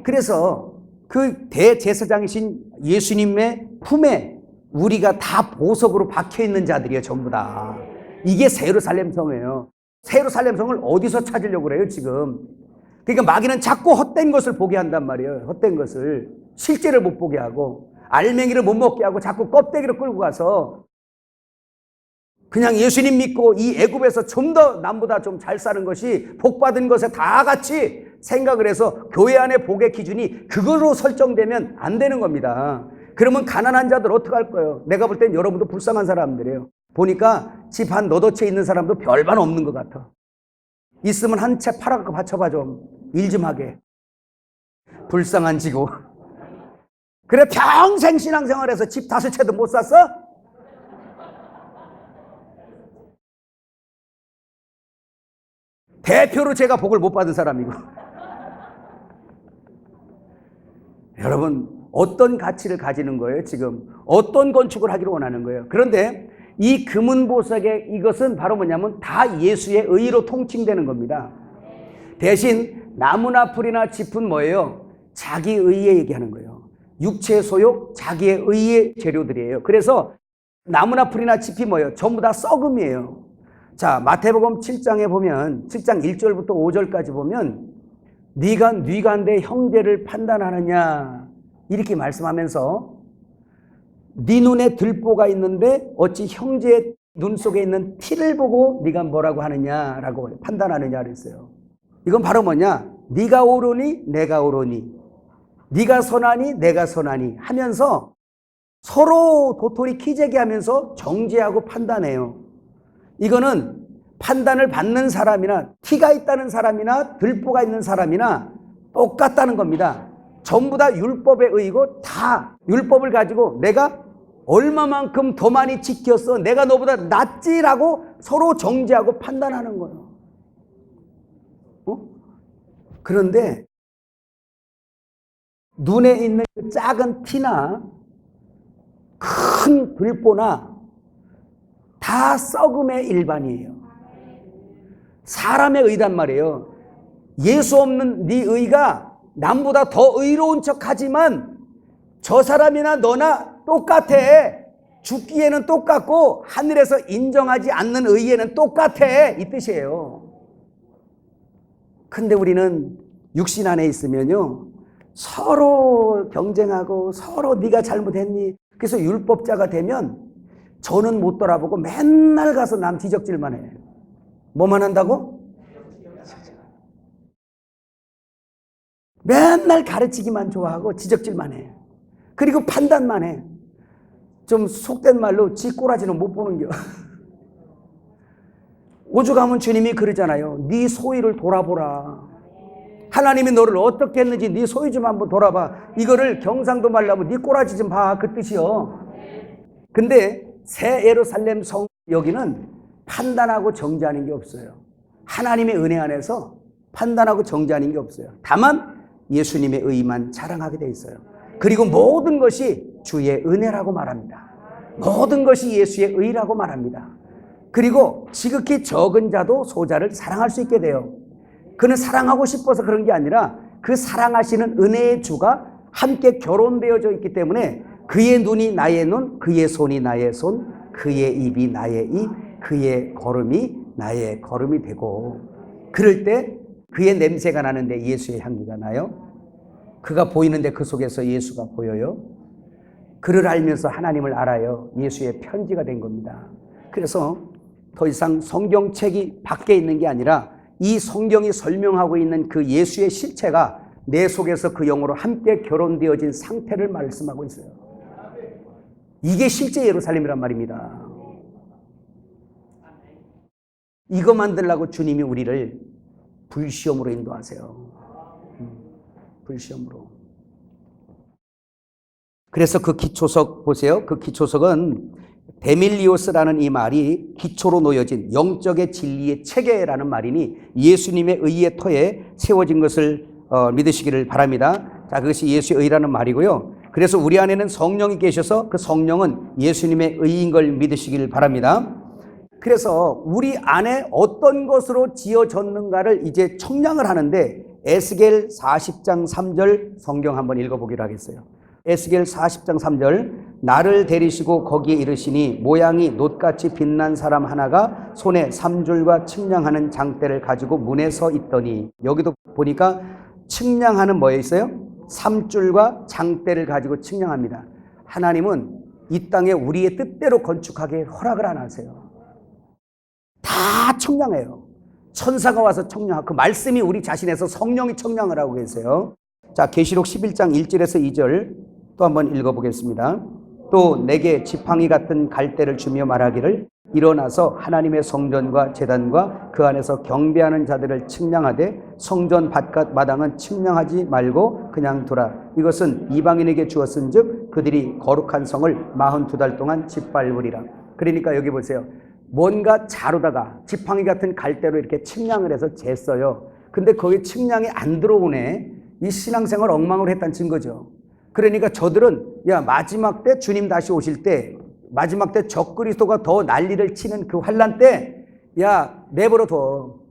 그래서 그 대제사장이신 예수님의 품에 우리가 다 보석으로 박혀 있는 자들이에요. 전부 다. 이게 새 예루살렘 성이에요. 새 예루살렘 성을 어디서 찾으려고 그래요 지금? 그러니까 마귀는 자꾸 헛된 것을 보게 한단 말이에요. 헛된 것을. 실제를 못 보게 하고 알맹이를 못 먹게 하고 자꾸 껍데기를 끌고 가서 그냥 예수님 믿고 이 애굽에서 좀 더 남보다 좀 잘 사는 것이 복받은 것에 다 같이 생각을 해서 교회 안에 복의 기준이 그거로 설정되면 안 되는 겁니다. 그러면 가난한 자들 어떡할 거예요? 내가 볼 땐 여러분도 불쌍한 사람들이에요. 보니까 집 한 너도 채 있는 사람도 별반 없는 것 같아. 있으면 한 채 팔아갖고 받쳐봐 좀. 일 좀 하게. 불쌍한 지고. 그래 평생 신앙생활해서 집 5채도 못 샀어? 대표로 제가 복을 못 받은 사람이고. 여러분 어떤 가치를 가지는 거예요 지금? 어떤 건축을 하기를 원하는 거예요? 그런데 이 금은보석의 이것은 바로 뭐냐면 다 예수의 의로 통칭되는 겁니다. 대신 나무나 풀이나 짚은 뭐예요? 자기 의에 얘기하는 거예요. 육체 소욕, 자기의 의의 재료들이에요. 그래서 나무나 풀이나 짚이 뭐예요? 전부 다 썩음이에요. 자, 마태복음 7장에 보면 7장 1절부터 5절까지 보면 네가 네 형제를 판단하느냐 이렇게 말씀하면서 네 눈에 들보가 있는데 어찌 형제의 눈 속에 있는 티를 보고 네가 뭐라고 하느냐라고 판단하느냐 그랬어요. 이건 바로 뭐냐? 네가 옳으니 내가 옳으니 네가 선하니 내가 선하니 하면서 서로 도토리 키재기 하면서 정죄하고 판단해요. 이거는 판단을 받는 사람이나 티가 있다는 사람이나 들보가 있는 사람이나 똑같다는 겁니다. 전부 다 율법에 의고 다 율법을 가지고 내가 얼마만큼 더 많이 지켰어, 내가 너보다 낫지라고 서로 정죄하고 판단하는 거예요. 그런데 눈에 있는 그 작은 티나 큰 들보나 다 썩음의 일반이에요. 사람의 의단 말이에요. 예수 없는 네 의가 남보다 더 의로운 척하지만 저 사람이나 너나 똑같아. 죽기에는 똑같고 하늘에서 인정하지 않는 의에는 똑같아. 이 뜻이에요. 근데 우리는 육신 안에 있으면요 서로 경쟁하고 서로 네가 잘못했니? 그래서 율법자가 되면 저는 못 돌아보고 맨날 가서 남 지적질만 해. 뭐만 한다고? 맨날 가르치기만 좋아하고 지적질만 해. 그리고 판단만 해. 좀 속된 말로 지 꼬라지는 못 보는 겨. 오죽하면 주님이 그러잖아요. 네 소위를 돌아보라. 하나님이 너를 어떻게 했는지 네 소위 좀 한번 돌아봐. 이거를 경상도 말로 하면 네 꼬라지 좀 봐. 그 뜻이요. 근데 새 예루살렘 성 여기는 판단하고 정죄하는 게 없어요. 하나님의 은혜 안에서 판단하고 정죄하는 게 없어요. 다만 예수님의 의만 자랑하게 돼 있어요. 그리고 모든 것이 주의 은혜라고 말합니다. 모든 것이 예수의 의라고 말합니다. 그리고 지극히 적은 자도 소자를 사랑할 수 있게 돼요. 그는 사랑하고 싶어서 그런 게 아니라 그 사랑하시는 은혜의 주가 함께 결혼되어져 있기 때문에 그의 눈이 나의 눈, 그의 손이 나의 손, 그의 입이 나의 입, 그의 걸음이 나의 걸음이 되고, 그럴 때 그의 냄새가 나는데 예수의 향기가 나요. 그가 보이는데 그 속에서 예수가 보여요. 그를 알면서 하나님을 알아요. 예수의 편지가 된 겁니다. 그래서 더 이상 성경책이 밖에 있는 게 아니라 이 성경이 설명하고 있는 그 예수의 실체가 내 속에서 그 영으로 함께 결혼되어진 상태를 말씀하고 있어요. 이게 실제 예루살렘이란 말입니다. 이거 만들려고 주님이 우리를 불시험으로 인도하세요. 불시험으로. 그래서 그 기초석 보세요. 그 기초석은 데밀리오스라는 이 말이 기초로 놓여진 영적의 진리의 체계라는 말이니 예수님의 의의 터에 세워진 것을 믿으시기를 바랍니다. 자, 그것이 예수의 의라는 말이고요. 그래서 우리 안에는 성령이 계셔서 그 성령은 예수님의 의인 걸 믿으시기를 바랍니다. 그래서 우리 안에 어떤 것으로 지어졌는가를 이제 청량을 하는데 에스겔 40장 3절 성경 한번 읽어보기로 하겠어요. 에스겔 40장 3절 나를 데리시고 거기에 이르시니 모양이 놋같이 빛난 사람 하나가 손에 삼줄과 측량하는 장대를 가지고 문에 서 있더니, 여기도 보니까 측량하는 뭐에 있어요? 삼줄과 장대를 가지고 측량합니다. 하나님은 이 땅에 우리의 뜻대로 건축하게 허락을 안 하세요. 다 청량해요. 천사가 와서 청량하고 그 말씀이 우리 자신에서 성령이 청량을 하고 계세요. 자, 계시록 11장 1절에서 2절 또 한번 읽어보겠습니다. 또 내게 지팡이 같은 갈대를 주며 말하기를 일어나서 하나님의 성전과 제단과 그 안에서 경배하는 자들을 측량하되 성전 바깥 마당은 측량하지 말고 그냥 두라. 이것은 이방인에게 주었은즉 그들이 거룩한 성을 42달 동안 짓밟으리라. 그러니까 여기 보세요. 뭔가 자루다가 지팡이 같은 갈대로 이렇게 측량을 해서 쟀어요. 근데 거기 측량이 안 들어오네. 이 신앙생활 엉망으로 했다는 증거죠. 그러니까 저들은 야, 마지막 때 주님 다시 오실 때, 마지막 때 적그리스도가 더 난리를 치는 그 환난 때, 야, 내버려 둬.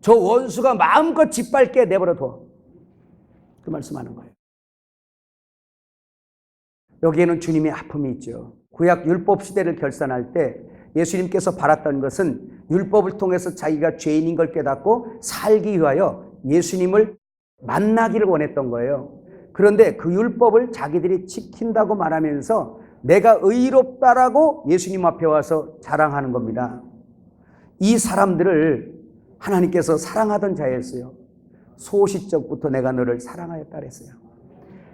저 원수가 마음껏 짓밟게 내버려 둬. 그 말씀하는 거예요. 여기에는 주님의 아픔이 있죠. 구약 율법 시대를 결산할 때 예수님께서 바랐던 것은 율법을 통해서 자기가 죄인인 걸 깨닫고 살기 위하여 예수님을 만나기를 원했던 거예요. 그런데 그 율법을 자기들이 지킨다고 말하면서 내가 의롭다라고 예수님 앞에 와서 자랑하는 겁니다. 이 사람들을 하나님께서 사랑하던 자였어요. 소시적부터 내가 너를 사랑하였다 그랬어요.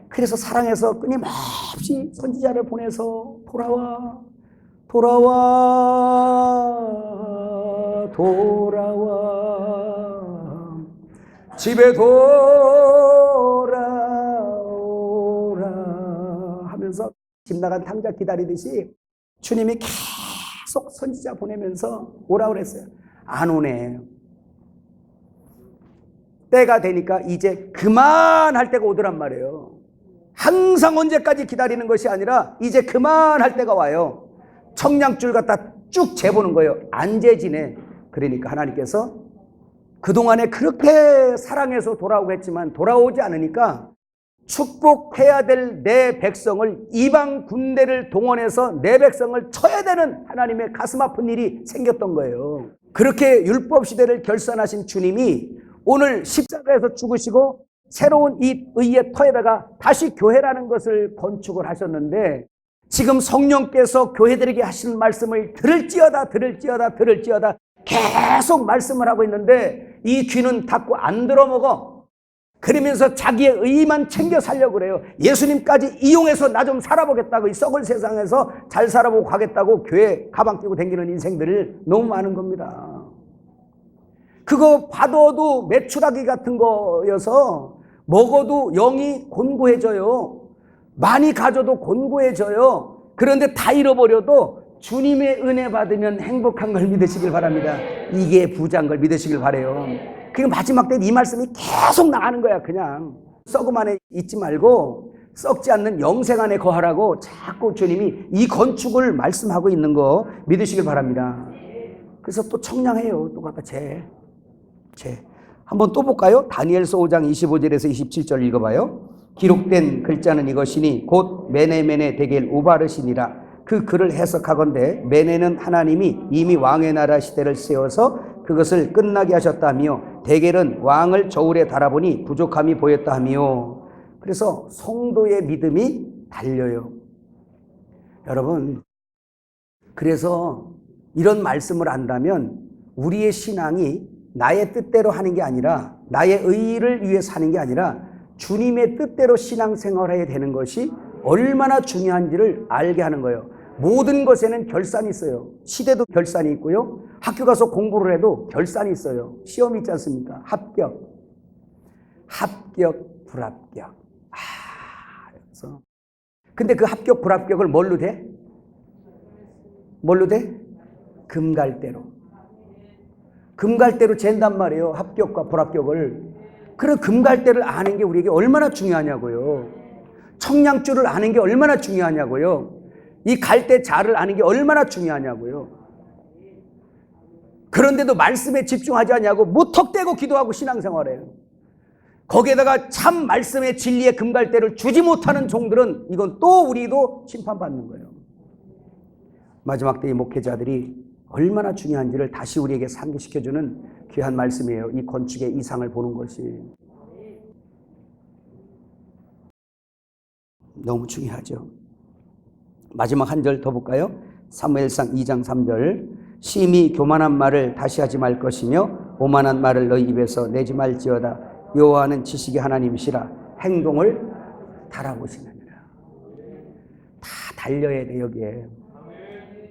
그래서 사랑해서 끊임없이 선지자를 보내서 돌아와 집에 돌아오라 하면서 집 나간 탕자 기다리듯이 주님이 계속 선지자 보내면서 오라 그랬어요. 안 오네. 때가 되니까 이제 그만할 때가 오더란 말이에요. 항상 언제까지 기다리는 것이 아니라 이제 그만할 때가 와요. 청량줄 갖다 쭉 재보는 거예요. 안 재지네. 그러니까 하나님께서 그동안에 그렇게 사랑해서 돌아오고 했지만 돌아오지 않으니까 축복해야 될 내 백성을, 이방 군대를 동원해서 내 백성을 쳐야 되는 하나님의 가슴 아픈 일이 생겼던 거예요. 그렇게 율법 시대를 결산하신 주님이 오늘 십자가에서 죽으시고 새로운 이 의의 터에다가 다시 교회라는 것을 건축을 하셨는데, 지금 성령께서 교회들에게 하시는 말씀을 들을지어다 계속 말씀을 하고 있는데 이 귀는 닫고 안 들어먹어. 그러면서 자기의 의만 챙겨 살려고 그래요. 예수님까지 이용해서 나 좀 살아보겠다고, 이 썩을 세상에서 잘 살아보고 가겠다고 교회 가방 끼고 다니는 인생들을 너무 많은 겁니다. 그거 받아도 메추라기 같은 거여서 먹어도 영이 곤고해져요. 많이 가져도 곤고해져요. 그런데 다 잃어버려도 주님의 은혜 받으면 행복한 걸 믿으시길 바랍니다. 이게 부자인 걸 믿으시길 바라요. 그게 마지막 때 이 말씀이 계속 나가는 거야. 그냥 썩음 안에 있지 말고 썩지 않는 영생 안에 거하라고 자꾸 주님이 이 건축을 말씀하고 있는 거 믿으시길 바랍니다. 그래서 또 청량해요. 또 아까 한번 또 볼까요? 다니엘서 5장 25절에서 27절 읽어봐요. 기록된 글자는 이것이니 곧 메네메네 데겔 우바르시니라. 그 글을 해석하건대 메네는 하나님이 이미 왕의 나라 시대를 세워서 그것을 끝나게 하셨다며, 데겔은 왕을 저울에 달아보니 부족함이 보였다 하며. 그래서 성도의 믿음이 달려요. 여러분, 그래서 이런 말씀을 안다면 우리의 신앙이 나의 뜻대로 하는 게 아니라, 나의 의를 위해서 하는 게 아니라 주님의 뜻대로 신앙생활해야 되는 것이 얼마나 중요한지를 알게 하는 거예요. 모든 것에는 결산이 있어요. 시대도 결산이 있고요. 학교 가서 공부를 해도 결산이 있어요. 시험이 있지 않습니까? 합격. 불합격. 그래서 근데 그 합격 불합격을 뭘로 돼? 뭘로 돼? 금갈대로. 금갈대로 잰단 말이에요. 합격과 불합격을. 그런 금갈대를 아는 게 우리에게 얼마나 중요하냐고요. 청량줄을 아는 게 얼마나 중요하냐고요. 이 갈대 자를 아는 게 얼마나 중요하냐고요. 그런데도 말씀에 집중하지 않냐고 무턱대고 기도하고 신앙생활해요. 거기에다가 참 말씀의 진리의 금갈대를 주지 못하는 종들은 이건 또 우리도 심판받는 거예요. 마지막 때의 목회자들이 얼마나 중요한지를 다시 우리에게 상기시켜주는 귀한 말씀이에요. 이 건축의 이상을 보는 것이 너무 중요하죠. 마지막 한 절 더 볼까요? 사무엘상 2장 3절. 심히 교만한 말을 다시 하지 말 것이며 오만한 말을 너희 입에서 내지 말지어다. 여호와는 지식의 하나님이시라. 행동을 달아보시느니라. 다 달려야 돼. 여기에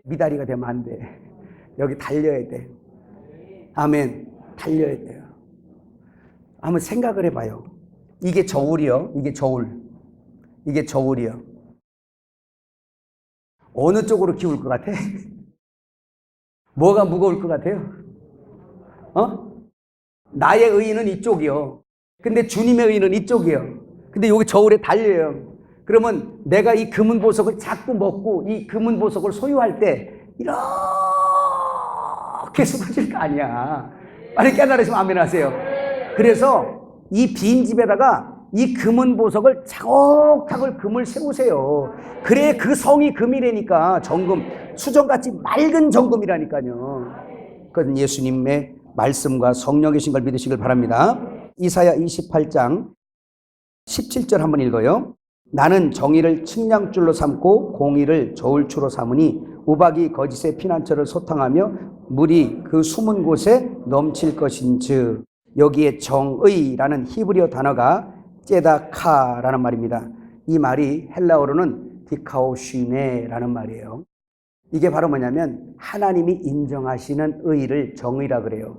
미다리가 되면 안 돼. 여기 달려야 돼. 아멘. 달려야 돼요. 한번 생각을 해봐요. 이게 저울이요. 이게 저울. 이게 저울이요. 어느 쪽으로 기울 것 같아? 뭐가 무거울 것 같아요? 나의 의의는 이쪽이요. 근데 주님의 의의는 이쪽이요. 근데 여기 저울에 달려요. 그러면 내가 이 금은 보석을 자꾸 먹고 이 금은 보석을 소유할 때 이렇게 쏟아질 거 아니야. 빨리 깨달으시면 아멘 하세요. 그래서 이 빈집에다가 이 금은 보석을 차곡차곡 금을 세우세요. 그래 그 성이 금이라니까. 정금, 수정같이 맑은 정금이라니까요. 그건 예수님의 말씀과 성령이신 걸 믿으시길 바랍니다. 이사야 28장 17절 한번 읽어요. 나는 정의를 측량줄로 삼고 공의를 저울추로 삼으니 우박이 거짓의 피난처를 소탕하며 물이 그 숨은 곳에 넘칠 것인즉. 여기에 정의라는 히브리어 단어가 째다카라는 말입니다. 이 말이 헬라어로는 디카오슈네라는 말이에요. 이게 바로 뭐냐면 하나님이 인정하시는 의의를 정의라 그래요.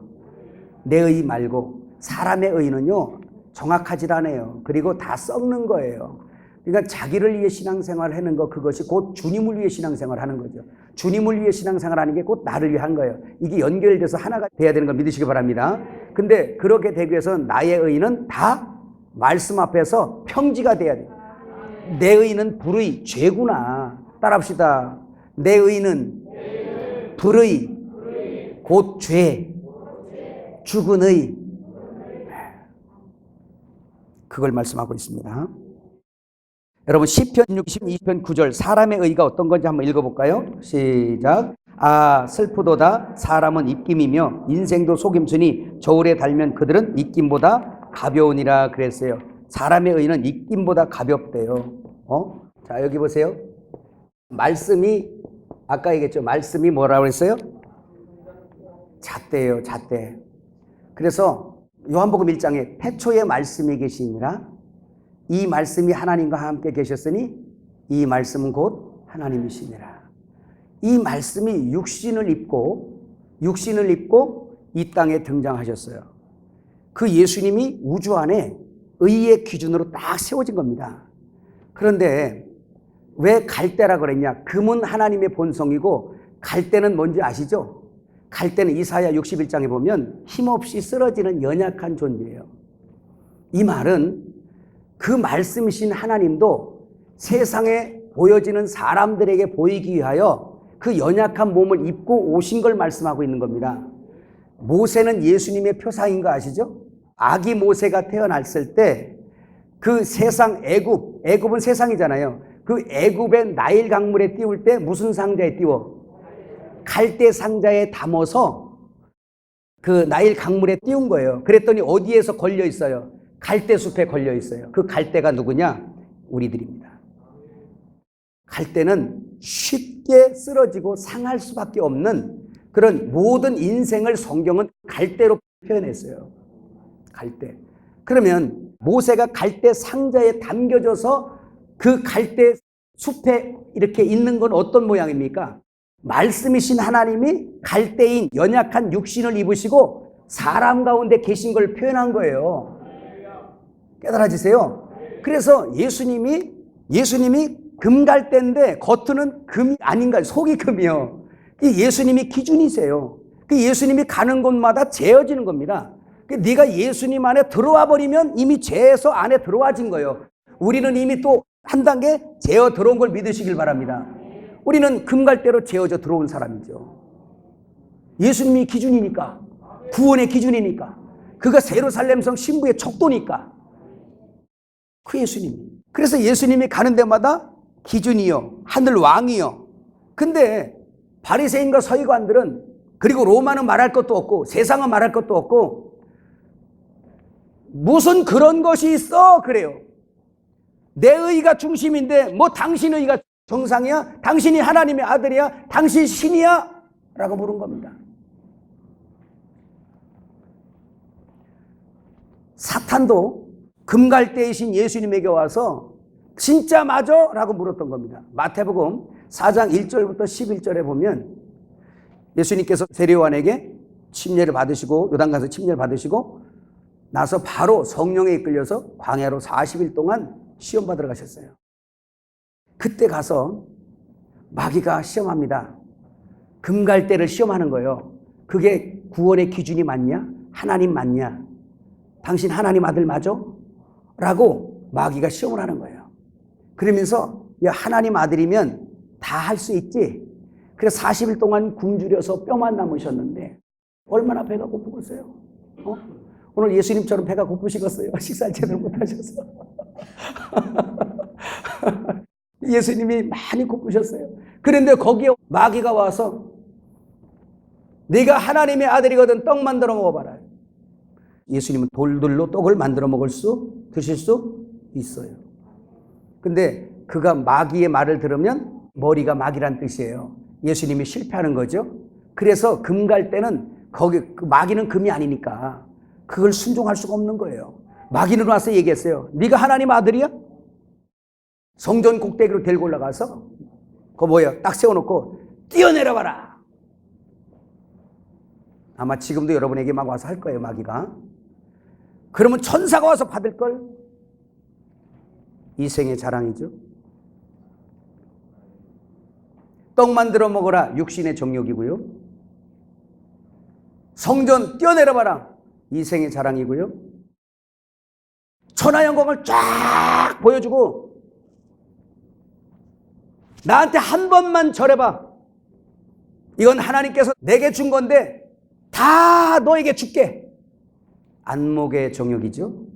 내 의의 말고 사람의 의의는요 정확하지 않아요. 그리고 다 썩는 거예요. 그러니까 자기를 위해 신앙생활을 하는 거, 그것이 곧 주님을 위해 신앙생활을 하는 거죠. 주님을 위해 신앙생활을 하는 게 곧 나를 위한 거예요. 이게 연결돼서 하나가 돼야 되는 걸 믿으시기 바랍니다. 근데 그렇게 되기 위해서는 나의 의의는 다 말씀 앞에서 평지가 돼야 돼요. 내 의의는 불의, 죄구나. 따라합시다. 내 의의는 불의, 곧 죄, 죽은 의. 그걸 말씀하고 있습니다. 여러분 시편 62편 9절 사람의 의가 어떤 건지 한번 읽어볼까요? 시작. 아 슬프도다 사람은 입김이며 인생도 속임수니 저울에 달면 그들은 입김보다 가벼우니라 그랬어요. 사람의 의는 입김보다 가볍대요. 자 여기 보세요. 말씀이 아까 얘기했죠. 말씀이 뭐라고 했어요? 잣대예요. 잣대. 그래서 요한복음 1장에 태초에 말씀이 계시니라. 이 말씀이 하나님과 함께 계셨으니 이 말씀은 곧 하나님이시니라. 이 말씀이 육신을 입고 이 땅에 등장하셨어요. 그 예수님이 우주 안에 의의 기준으로 딱 세워진 겁니다. 그런데 왜 갈대라 그랬냐? 금은 하나님의 본성이고 갈대는 뭔지 아시죠? 갈대는 이사야 61장에 보면 힘없이 쓰러지는 연약한 존재예요. 이 말은 그 말씀이신 하나님도 세상에 보여지는 사람들에게 보이기 위하여 그 연약한 몸을 입고 오신 걸 말씀하고 있는 겁니다. 모세는 예수님의 표상인 거 아시죠? 아기 모세가 태어났을 때 그 세상 애굽은 세상이잖아요. 그 애굽의 나일 강물에 띄울 때 무슨 상자에 띄워? 갈대 상자에 담아서 그 나일 강물에 띄운 거예요. 그랬더니 어디에서 걸려 있어요? 갈대 숲에 걸려 있어요. 그 갈대가 누구냐? 우리들입니다. 갈대는 쉽게 쓰러지고 상할 수밖에 없는 그런 모든 인생을 성경은 갈대로 표현했어요. 갈대. 그러면 모세가 갈대 상자에 담겨져서 그 갈대 숲에 이렇게 있는 건 어떤 모양입니까? 말씀이신 하나님이 갈대인 연약한 육신을 입으시고 사람 가운데 계신 걸 표현한 거예요. 깨달아지세요? 그래서 예수님이 금갈대인데 겉은 금이 아닌가요? 속이 금이요. 예수님이 기준이세요. 예수님이 가는 곳마다 재어지는 겁니다. 네가 예수님 안에 들어와 버리면 이미 죄에서 안에 들어와진 거예요. 우리는 이미 또 한 단계 재어 들어온 걸 믿으시길 바랍니다. 우리는 금갈대로 재어져 들어온 사람이죠. 예수님이 기준이니까, 구원의 기준이니까, 그가 예루살렘성 신부의 척도니까 그 예수님이. 그래서 예수님이 가는 데마다 기준이요, 하늘 왕이요. 근데 바리새인과 서기관들은, 그리고 로마는 말할 것도 없고 세상은 말할 것도 없고, 무슨 그런 것이 있어 그래요. 내 의가 중심인데 뭐 당신 의가 정상이야? 당신이 하나님의 아들이야? 당신 신이야? 라고 물은 겁니다. 사탄도 금갈대이신 예수님에게 와서 진짜 맞아? 라고 물었던 겁니다. 마태복음 4장 1절부터 11절에 보면 예수님께서 세례요한에게 침례를 받으시고 요단강에서 침례를 받으시고 나서 바로 성령에 이끌려서 광야로 40일 동안 시험 받으러 가셨어요. 그때 가서 마귀가 시험합니다. 금갈대를 시험하는 거예요. 그게 구원의 기준이 맞냐? 하나님 맞냐? 당신 하나님 아들 맞아? 라고 마귀가 시험을 하는 거예요. 그러면서 야, 하나님 아들이면 다 할 수 있지? 그래서 40일 동안 굶주려서 뼈만 남으셨는데 얼마나 배가 고프겠어요? 오늘 예수님처럼 배가 고프시겠어요? 식사를 제대로 못하셔서. 예수님이 많이 고프셨어요. 그런데 거기에 마귀가 와서 네가 하나님의 아들이거든 떡 만들어 먹어봐라. 예수님은 돌들로 떡을 만들어 드실 수 있어요. 근데 그가 마귀의 말을 들으면 머리가 마귀란 뜻이에요. 예수님이 실패하는 거죠. 그래서 금갈대는 그 마귀는 금이 아니니까 그걸 순종할 수가 없는 거예요. 마귀는 와서 얘기했어요. 네가 하나님 아들이야? 성전 꼭대기로 데리고 올라가서 딱 세워놓고 뛰어내려봐라. 아마 지금도 여러분에게 막 와서 할 거예요, 마귀가. 그러면 천사가 와서 받을걸? 이 생의 자랑이죠. 떡 만들어 먹어라, 육신의 정욕이고요. 성전 뛰어내려봐라, 이 생의 자랑이고요. 천하 영광을 쫙 보여주고 나한테 한 번만 절해봐. 이건 하나님께서 내게 준 건데 다 너에게 줄게. 안목의 정욕이죠.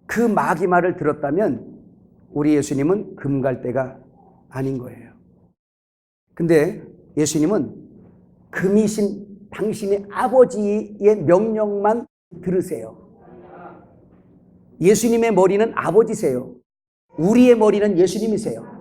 그 마귀 말을 들었다면 우리 예수님은 금갈대가 아닌 거예요. 근데 예수님은 금이신 당신의 아버지의 명령만 들으세요. 예수님의 머리는 아버지세요. 우리의 머리는 예수님이세요.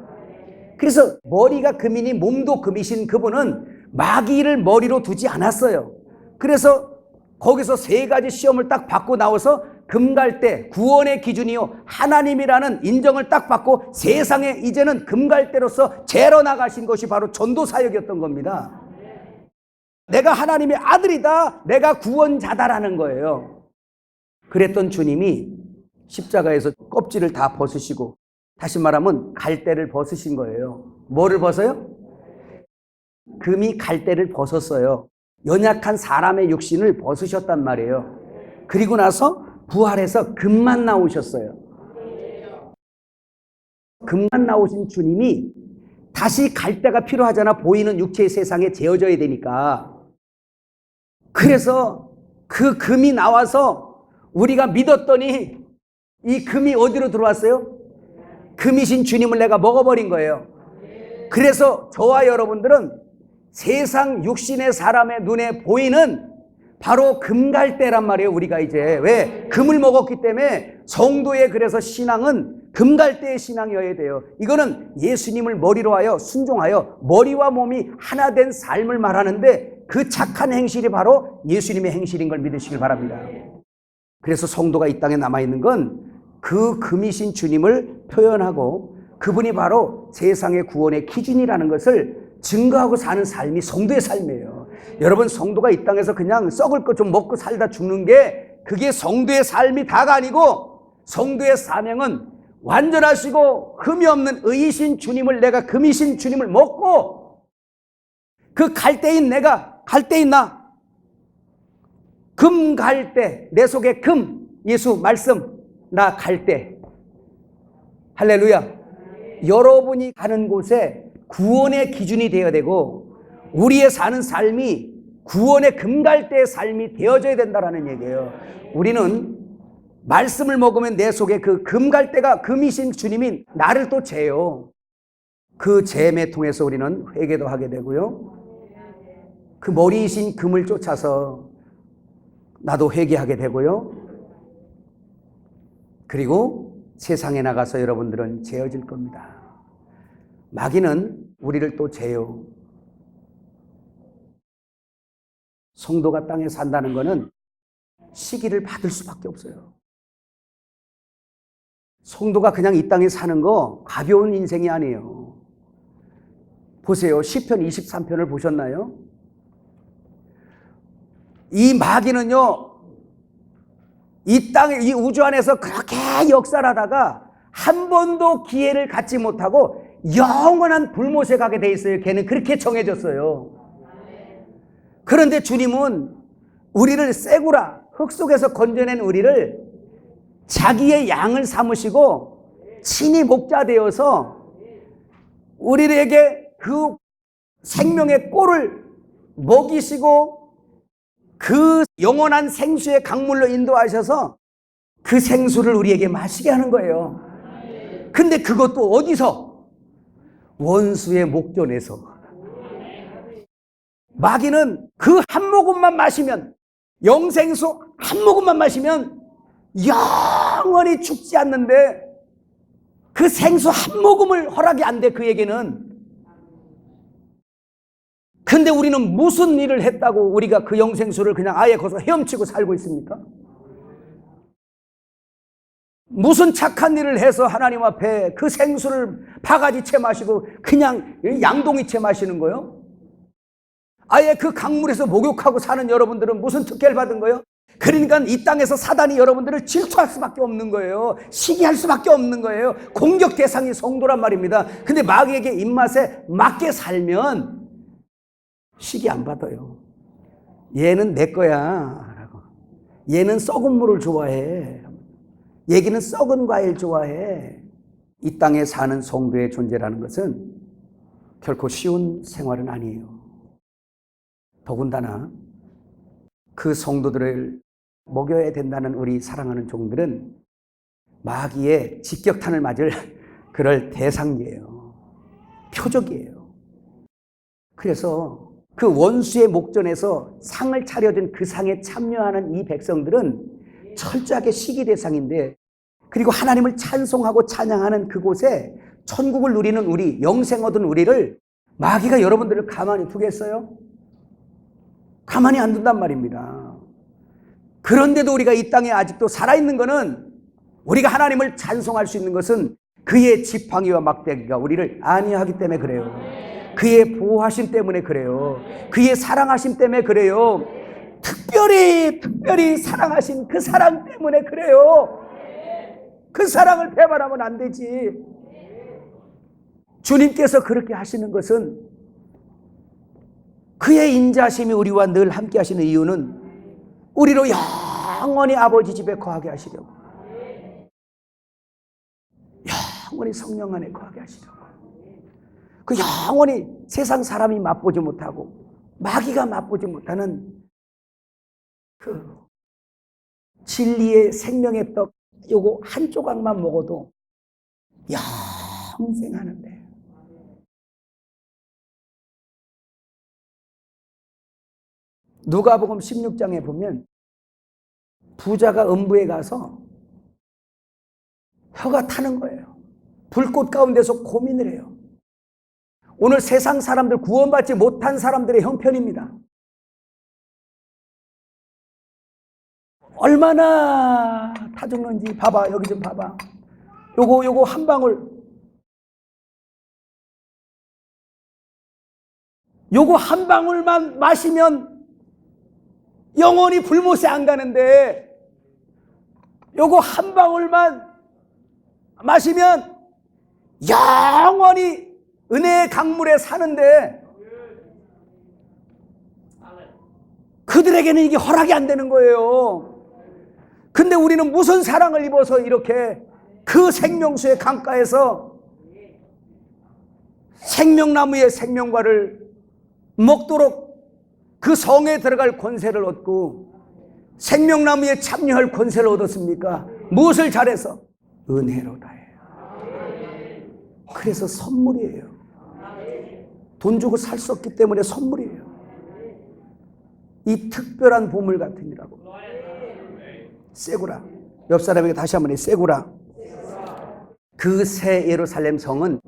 그래서 머리가 금이니 몸도 금이신 그분은 마귀를 머리로 두지 않았어요. 그래서 거기서 3가지 시험을 딱 받고 나와서 금갈대, 구원의 기준이요 하나님이라는 인정을 딱 받고 세상에 이제는 금갈대로서 재러 나가신 것이 바로 전도사역이었던 겁니다. 내가 하나님의 아들이다, 내가 구원자다라는 거예요. 그랬던 주님이 십자가에서 껍질을 다 벗으시고, 다시 말하면 갈대를 벗으신 거예요. 뭐를 벗어요? 금이 갈대를 벗었어요. 연약한 사람의 육신을 벗으셨단 말이에요. 그리고 나서 부활해서 금만 나오셨어요. 금만 나오신 주님이 다시 갈대가 필요하잖아. 보이는 육체의 세상에 재어져야 되니까. 그래서 그 금이 나와서 우리가 믿었더니 이 금이 어디로 들어왔어요? 금이신 주님을 내가 먹어버린 거예요. 그래서 저와 여러분들은 세상 육신의 사람의 눈에 보이는 바로 금갈대란 말이에요. 우리가 이제 왜? 금을 먹었기 때문에 성도의 그래서 신앙은 금갈대의 신앙이어야 돼요. 이거는 예수님을 머리로 하여 순종하여 머리와 몸이 하나 된 삶을 말하는데 그 착한 행실이 바로 예수님의 행실인 걸 믿으시길 바랍니다. 그래서 성도가 이 땅에 남아있는 건 그 금이신 주님을 표현하고 그분이 바로 세상의 구원의 기준이라는 것을 증거하고 사는 삶이 성도의 삶이에요. 여러분, 성도가 이 땅에서 그냥 썩을 것 좀 먹고 살다 죽는 게 그게 성도의 삶이 다가 아니고, 성도의 사명은 완전하시고 흠이 없는 의이신 주님을, 내가 금이신 주님을 먹고, 그 갈대인 내가, 갈대인 나, 금 갈대, 내 속에 금, 예수 말씀, 나 갈대. 할렐루야. 여러분이 가는 곳에 구원의 기준이 되어야 되고, 우리의 사는 삶이 구원의 금갈대의 삶이 되어져야 된다는 얘기예요. 우리는 말씀을 먹으면 내 속에 그 금갈대가, 금이신 주님이 나를 또 재요. 그 잼에 통해서 우리는 회개도 하게 되고요, 그 머리이신 금을 쫓아서 나도 회개하게 되고요, 그리고 세상에 나가서 여러분들은 재어질 겁니다. 마귀는 우리를 또 재요. 성도가 땅에 산다는 것은 시기를 받을 수밖에 없어요. 성도가 그냥 이 땅에 사는 거 가벼운 인생이 아니에요. 보세요. 시편 23편을 보셨나요? 이 마귀는요, 이 땅에, 이 우주 안에서 그렇게 역사를 하다가 한 번도 기회를 갖지 못하고 영원한 불못에 가게 돼 있어요. 걔는 그렇게 정해졌어요. 그런데 주님은 우리를 쇠구라, 흙 속에서 건져낸 우리를 자기의 양을 삼으시고 친히 목자 되어서 우리에게 그 생명의 꼴을 먹이시고 그 영원한 생수의 강물로 인도하셔서 그 생수를 우리에게 마시게 하는 거예요. 근데 그것도 어디서? 원수의 목전에서. 마귀는 그 한 모금만 마시면, 영생수 한 모금만 마시면 영원히 죽지 않는데, 그 생수 한 모금을 허락이 안 돼, 그에게는. 근데 우리는 무슨 일을 했다고 우리가 그 영생수를 그냥 아예 거기서 헤엄치고 살고 있습니까? 무슨 착한 일을 해서 하나님 앞에 그 생수를 바가지채 마시고 그냥 양동이채 마시는 거요? 아예 그 강물에서 목욕하고 사는 여러분들은 무슨 특혜를 받은 거예요? 그러니까 이 땅에서 사단이 여러분들을 질투할 수밖에 없는 거예요. 시기할 수밖에 없는 거예요. 공격 대상이 성도란 말입니다. 근데 마귀에게 입맛에 맞게 살면 시기 안 받아요. 얘는 내 거야 라고. 얘는 썩은 물을 좋아해. 얘기는 썩은 과일 좋아해. 이 땅에 사는 성도의 존재라는 것은 결코 쉬운 생활은 아니에요. 더군다나 그 성도들을 먹여야 된다는 우리 사랑하는 종들은 마귀의 직격탄을 맞을 그럴 대상이에요. 표적이에요. 그래서 그 원수의 목전에서 상을 차려준 그 상에 참여하는 이 백성들은 철저하게 시기 대상인데, 그리고 하나님을 찬송하고 찬양하는 그곳에 천국을 누리는 우리, 영생 얻은 우리를 마귀가 여러분들을 가만히 두겠어요? 가만히 안 둔단 말입니다. 그런데도 우리가 이 땅에 아직도 살아있는 것은, 우리가 하나님을 찬송할 수 있는 것은 그의 지팡이와 막대기가 우리를 안위하기 때문에 그래요. 그의 보호하심 때문에 그래요. 그의 사랑하심 때문에 그래요. 특별히 사랑하신 그 사랑 때문에 그래요. 그 사랑을 배반하면 안 되지. 주님께서 그렇게 하시는 것은, 그의 인자심이 우리와 늘 함께 하시는 이유는 우리로 영원히 아버지 집에 거하게 하시려고, 영원히 성령 안에 거하게 하시려고. 그 영원히 세상 사람이 맛보지 못하고 마귀가 맛보지 못하는 그 진리의 생명의 떡, 요거 한 조각만 먹어도 영생하는데, 누가복음 16장에 보면 부자가 음부에 가서 혀가 타는 거예요. 불꽃 가운데서 고민을 해요. 오늘 세상 사람들, 구원받지 못한 사람들의 형편입니다. 얼마나 타 죽는지 봐봐. 여기 좀 봐봐. 요거 한 방울, 요거 한 방울만 마시면 영원히 불못에 안 가는데, 요거 한 방울만 마시면 영원히 은혜의 강물에 사는데, 그들에게는 이게 허락이 안 되는 거예요. 근데 우리는 무슨 사랑을 입어서 이렇게 그 생명수의 강가에서 생명나무의 생명과를 먹도록 그 성에 들어갈 권세를 얻고 생명나무에 참여할 권세를 얻었습니까? 무엇을 잘해서? 은혜로다예요. 그래서 선물이에요. 돈 주고 살 수 없기 때문에 선물이에요. 이 특별한 보물 같으니라고. 세구라. 옆 사람에게 다시 한번 세구라. 그 새 예루살렘 성은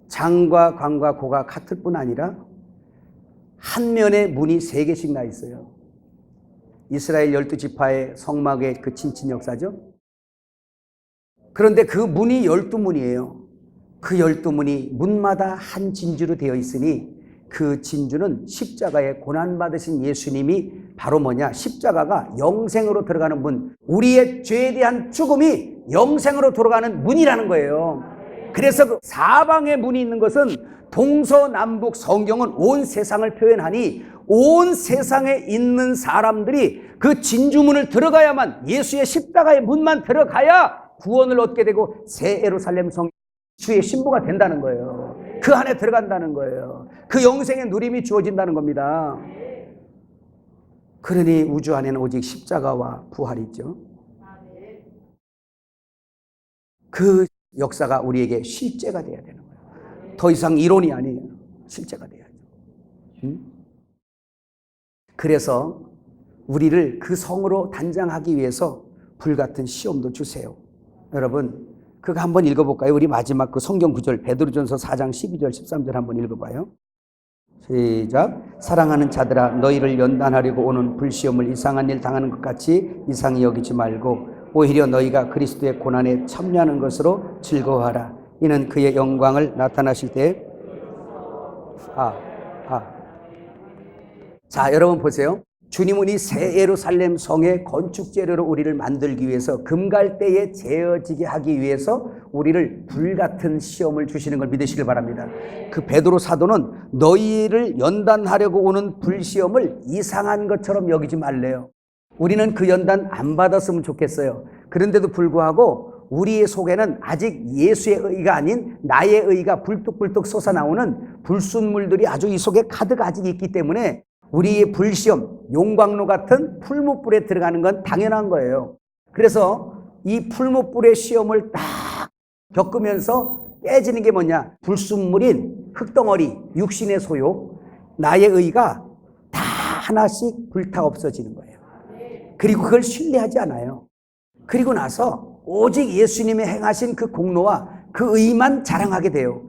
장과 관과 고가 같을 뿐 아니라 한 면에 문이 3개씩 나 있어요. 이스라엘 12지파의 성막의 그 진친 역사죠. 그런데 그 문이 12문이에요. 그 12문이 문마다 한 진주로 되어 있으니 그 진주는 십자가에 고난받으신 예수님이 바로 뭐냐? 십자가가 영생으로 들어가는 문, 우리의 죄에 대한 죽음이 영생으로 들어가는 문이라는 거예요. 그래서 그 사방에 문이 있는 것은 동서남북 성경은 온 세상을 표현하니 온 세상에 있는 사람들이 그 진주문을 들어가야만, 예수의 십자가의 문만 들어가야 구원을 얻게 되고 새 예루살렘 성 주의 신부가 된다는 거예요. 그 안에 들어간다는 거예요. 그 영생의 누림이 주어진다는 겁니다. 그러니 우주 안에는 오직 십자가와 부활이 있죠. 그 역사가 우리에게 실제가 돼야 되는 거예요. 더 이상 이론이 아니에요. 실제가 돼야죠. 그래서 우리를 그 성으로 단장하기 위해서 불같은 시험도 주세요. 여러분, 그거 한번 읽어볼까요? 우리 마지막 그 성경 구절 베드로전서 4장 12절 13절 한번 읽어봐요. 시작. 사랑하는 자들아, 너희를 연단하려고 오는 불시험을 이상한 일 당하는 것 같이 이상히 여기지 말고 오히려 너희가 그리스도의 고난에 참여하는 것으로 즐거워하라. 이는 그의 영광을 나타나실 때. 자, 여러분 보세요. 주님은 이 새 예루살렘 성의 건축 재료로 우리를 만들기 위해서, 금갈대에 재어지게 하기 위해서 우리를 불같은 시험을 주시는 걸 믿으시길 바랍니다. 그 베드로 사도는 너희를 연단하려고 오는 불시험을 이상한 것처럼 여기지 말래요. 우리는 그 연단 안 받았으면 좋겠어요. 그런데도 불구하고 우리의 속에는 아직 예수의 의가 아닌 나의 의가 불뚝불뚝 솟아나오는 불순물들이 아주 이 속에 가득 아직 있기 때문에 우리의 불시험, 용광로 같은 풀무불에 들어가는 건 당연한 거예요. 그래서 이 풀무불의 시험을 딱 겪으면서 깨지는 게 뭐냐? 불순물인 흙덩어리, 육신의 소욕, 나의 의가 다 하나씩 불타 없어지는 거예요. 그리고 그걸 신뢰하지 않아요. 그리고 나서 오직 예수님이 행하신 그 공로와 그 의만 자랑하게 돼요.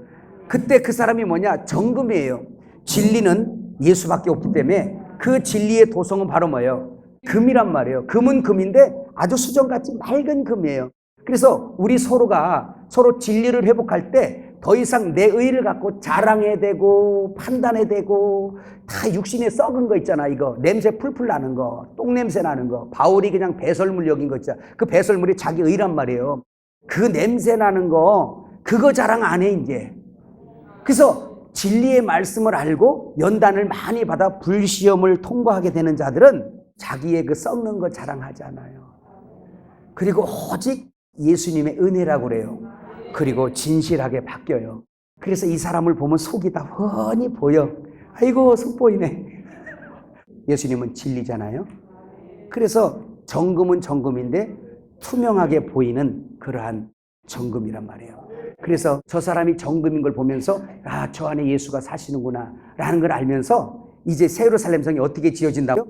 그때 그 사람이 뭐냐? 정금이에요. 진리는 예수밖에 없기 때문에 그 진리의 도성은 바로 뭐예요? 금이란 말이에요. 금은 금인데 아주 수정같이 맑은 금이에요. 그래서 우리 서로가 서로 진리를 회복할 때 더 이상 내 의를 갖고 자랑해야 되고 판단해야 되고, 다 육신에 썩은 거 있잖아. 이거 냄새 풀풀 나는 거, 똥냄새 나는 거, 바울이 그냥 배설물 여긴 거 있잖아. 그 배설물이 자기 의란 말이에요. 그 냄새 나는 거, 그거 자랑 안 해 이제. 그래서 진리의 말씀을 알고 연단을 많이 받아 불시험을 통과하게 되는 자들은 자기의 그 썩는 거 자랑하지 않아요. 그리고 오직 예수님의 은혜라고 그래요. 그리고 진실하게 바뀌어요. 그래서 이 사람을 보면 속이 다 훤히 보여. 아이고 속 보이네. 예수님은 진리잖아요. 그래서 정금은 정금인데 투명하게 보이는 그러한 정금이란 말이에요. 그래서 저 사람이 정금인 걸 보면서 아, 저 안에 예수가 사시는구나 라는 걸 알면서 이제 새 예루살렘 성이 어떻게 지어진다고요?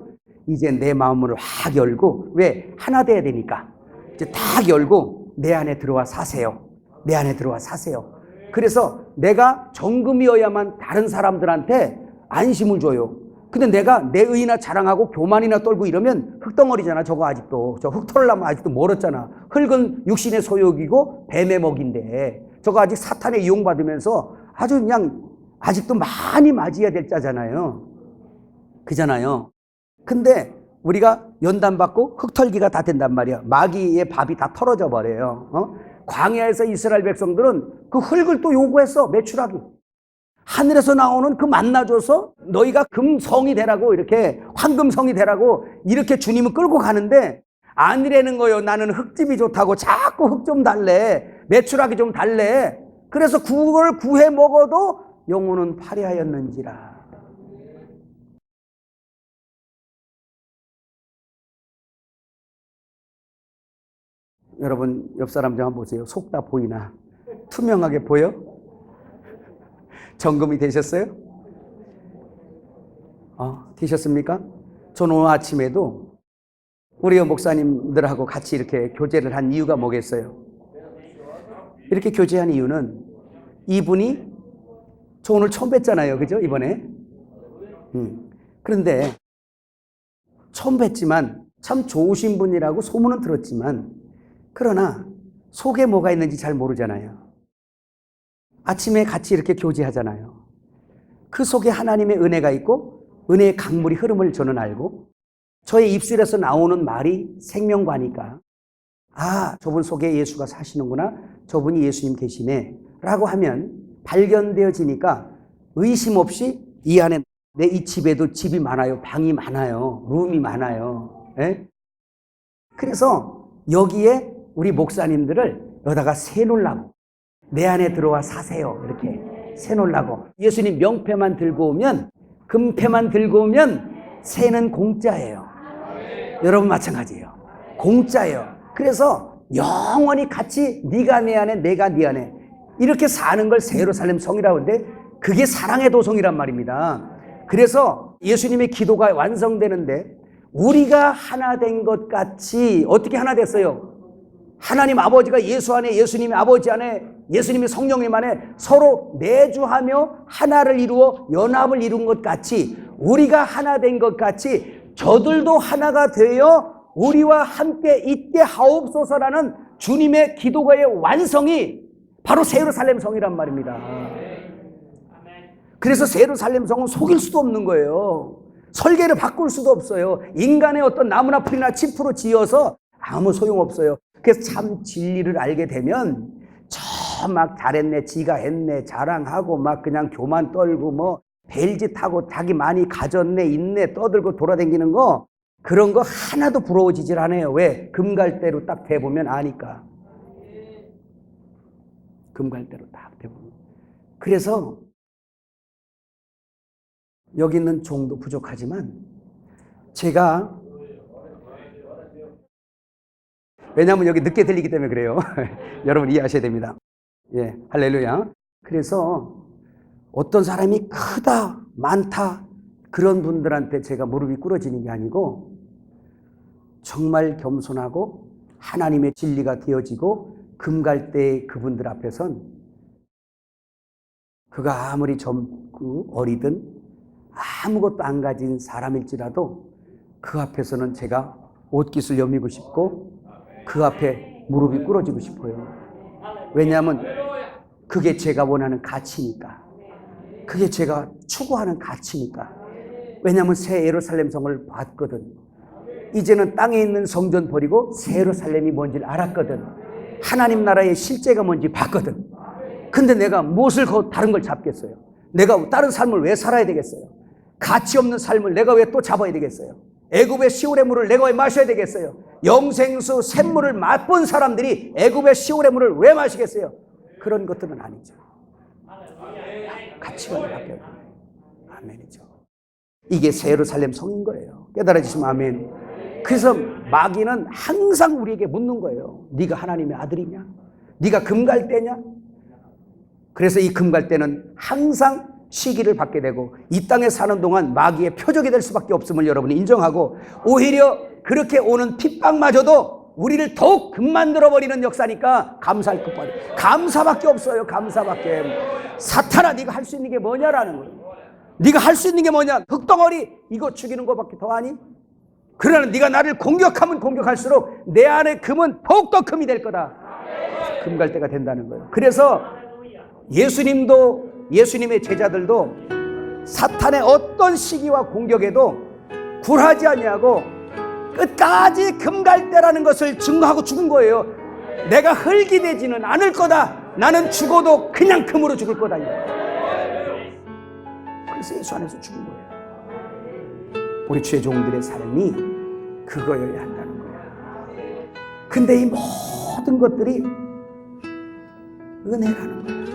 이제 내 마음을 확 열고, 왜? 하나 돼야 되니까 이제 딱 열고 내 안에 들어와 사세요. 내 안에 들어와 사세요. 그래서 내가 정금이어야만 다른 사람들한테 안심을 줘요. 근데 내가 내 의나 자랑하고 교만이나 떨고 이러면 흙덩어리잖아. 저거 아직도 저 흙 털려면 아직도 멀었잖아. 흙은 육신의 소욕이고 뱀의 먹인데 저거 아직 사탄에 이용받으면서 아주 그냥 아직도 많이 맞이해야 될 자잖아요. 그잖아요. 근데 우리가 연단 받고 흙털기가 다 된단 말이야. 마귀의 밥이 다 털어져 버려요. 광야에서 이스라엘 백성들은 그 흙을 또 요구했어. 메추라기. 하늘에서 나오는 그 만나 줘서 너희가 금성이 되라고, 이렇게 황금성이 되라고 이렇게 주님을 끌고 가는데 아니라는 거요. 나는 흙집이 좋다고 자꾸 흙 좀 달래, 메추라기 좀 달래. 그래서 그걸 구해 먹어도 영혼은 파리하였는지라. 여러분 옆 사람 좀 한번 보세요. 속 다 보이나? 투명하게 보여? 점검이 되셨어요? 되셨습니까? 저는 오늘 아침에도 우리 목사님들하고 같이 이렇게 교제를 한 이유가 뭐겠어요? 이렇게 교제한 이유는 이분이 저 오늘 처음 뵀잖아요. 그죠? 이번에. 그런데 처음 뵀지만 참 좋으신 분이라고 소문은 들었지만 그러나 속에 뭐가 있는지 잘 모르잖아요. 아침에 같이 이렇게 교제하잖아요. 그 속에 하나님의 은혜가 있고 은혜의 강물이 흐름을 저는 알고 저의 입술에서 나오는 말이 생명과니까 저분 속에 예수가 사시는구나, 저분이 예수님 계시네 라고 하면 발견되어지니까 의심 없이 이 안에 내 이 집에도 집이 많아요. 방이 많아요. 룸이 많아요. 예? 그래서 여기에 우리 목사님들을 여기다가 세놓으려고, 내 안에 들어와 사세요. 이렇게 세놓으려고. 예수님 명패만 들고 오면, 금패만 들고 오면 세는 공짜예요. 여러분 마찬가지예요. 공짜예요. 그래서 영원히 같이 네가 내 안에 내가 네 안에 이렇게 사는 걸 새 예루살렘 성이라고 하는데 그게 사랑의 도성이란 말입니다. 그래서 예수님의 기도가 완성되는데 우리가 하나 된 것 같이 어떻게 하나 됐어요? 하나님 아버지가 예수 안에, 예수님의 아버지 안에, 예수님의 성령님 안에 서로 내주하며 하나를 이루어 연합을 이룬 것 같이 우리가 하나 된 것 같이 저들도 하나가 되어 우리와 함께 있게 하옵소서라는 주님의 기도가의 완성이 바로 새 예루살렘 성이란 말입니다. 그래서 새 예루살렘 성은 속일 수도 없는 거예요. 설계를 바꿀 수도 없어요. 인간의 어떤 나무나 풀이나 짚으로 지어서 아무 소용없어요. 그래서 참 진리를 알게 되면 저 막 잘했네, 지가 했네, 자랑하고 막 그냥 교만 떨고 뭐 벨짓하고 자기 많이 가졌네, 있네, 떠들고 돌아다니는 거 그런 거 하나도 부러워지질 않아요. 왜? 금갈대로 딱 대보면 아니까. 금갈대로 딱 대보면. 그래서 여기 있는 종도 부족하지만 제가, 왜냐하면 여기 늦게 들리기 때문에 그래요. 여러분 이해하셔야 됩니다. 예, 할렐루야. 그래서 어떤 사람이 크다, 많다 그런 분들한테 제가 무릎이 꿇어지는 게 아니고 정말 겸손하고 하나님의 진리가 되어지고 금갈대의 그분들 앞에선 그가 아무리 젊고 어리든 아무것도 안 가진 사람일지라도 그 앞에서는 제가 옷깃을 여미고 싶고 그 앞에 무릎이 꿇어지고 싶어요. 왜냐하면 그게 제가 원하는 가치니까. 그게 제가 추구하는 가치니까. 왜냐하면 새 예루살렘 성을 봤거든. 이제는 땅에 있는 성전 버리고 새 예루살렘이 뭔지를 알았거든. 하나님 나라의 실제가 뭔지 봤거든. 근데 내가 무엇을 다른 걸 잡겠어요? 내가 다른 삶을 왜 살아야 되겠어요? 가치 없는 삶을 내가 왜 또 잡아야 되겠어요? 애굽의 시올의 물을 내가 왜 마셔야 되겠어요? 영생수 샘물을 맛본 사람들이 애굽의 시올의 물을 왜 마시겠어요? 그런 것들은 아니죠. 가치관이 바뀌어요. 아멘이죠. 이게 새 예루살렘 성인 거예요. 깨달아지시면 아멘. 그래서 마귀는 항상 우리에게 묻는 거예요. 네가 하나님의 아들이냐? 네가 금갈대냐? 그래서 이 금갈대는 항상 시기를 받게 되고 이 땅에 사는 동안 마귀의 표적이 될 수밖에 없음을 여러분이 인정하고 오히려 그렇게 오는 핍박마저도 우리를 더욱 금 만들어버리는 역사니까 감사할 것뿐 감사밖에 없어요. 감사밖에. 사탄아 네가 할 수 있는 게 뭐냐라는 거예요. 네가 할 수 있는 게 뭐냐? 흙덩어리 이거 죽이는 것밖에 더 하니? 그러나 네가 나를 공격하면 공격할수록 내 안에 금은 더욱더 금이 될 거다. 금갈대가 된다는 거예요. 그래서 예수님도 예수님의 제자들도 사탄의 어떤 시기와 공격에도 굴하지 아니하고 끝까지 금갈대라는 것을 증거하고 죽은 거예요. 내가 흙이 되지는 않을 거다. 나는 죽어도 그냥 금으로 죽을 거다. 그래서 예수 안에서 죽은 거예요. 우리 주의 종들의 삶이 그거여야 한다는 거예요. 근데 이 모든 것들이 은혜라는 거예요.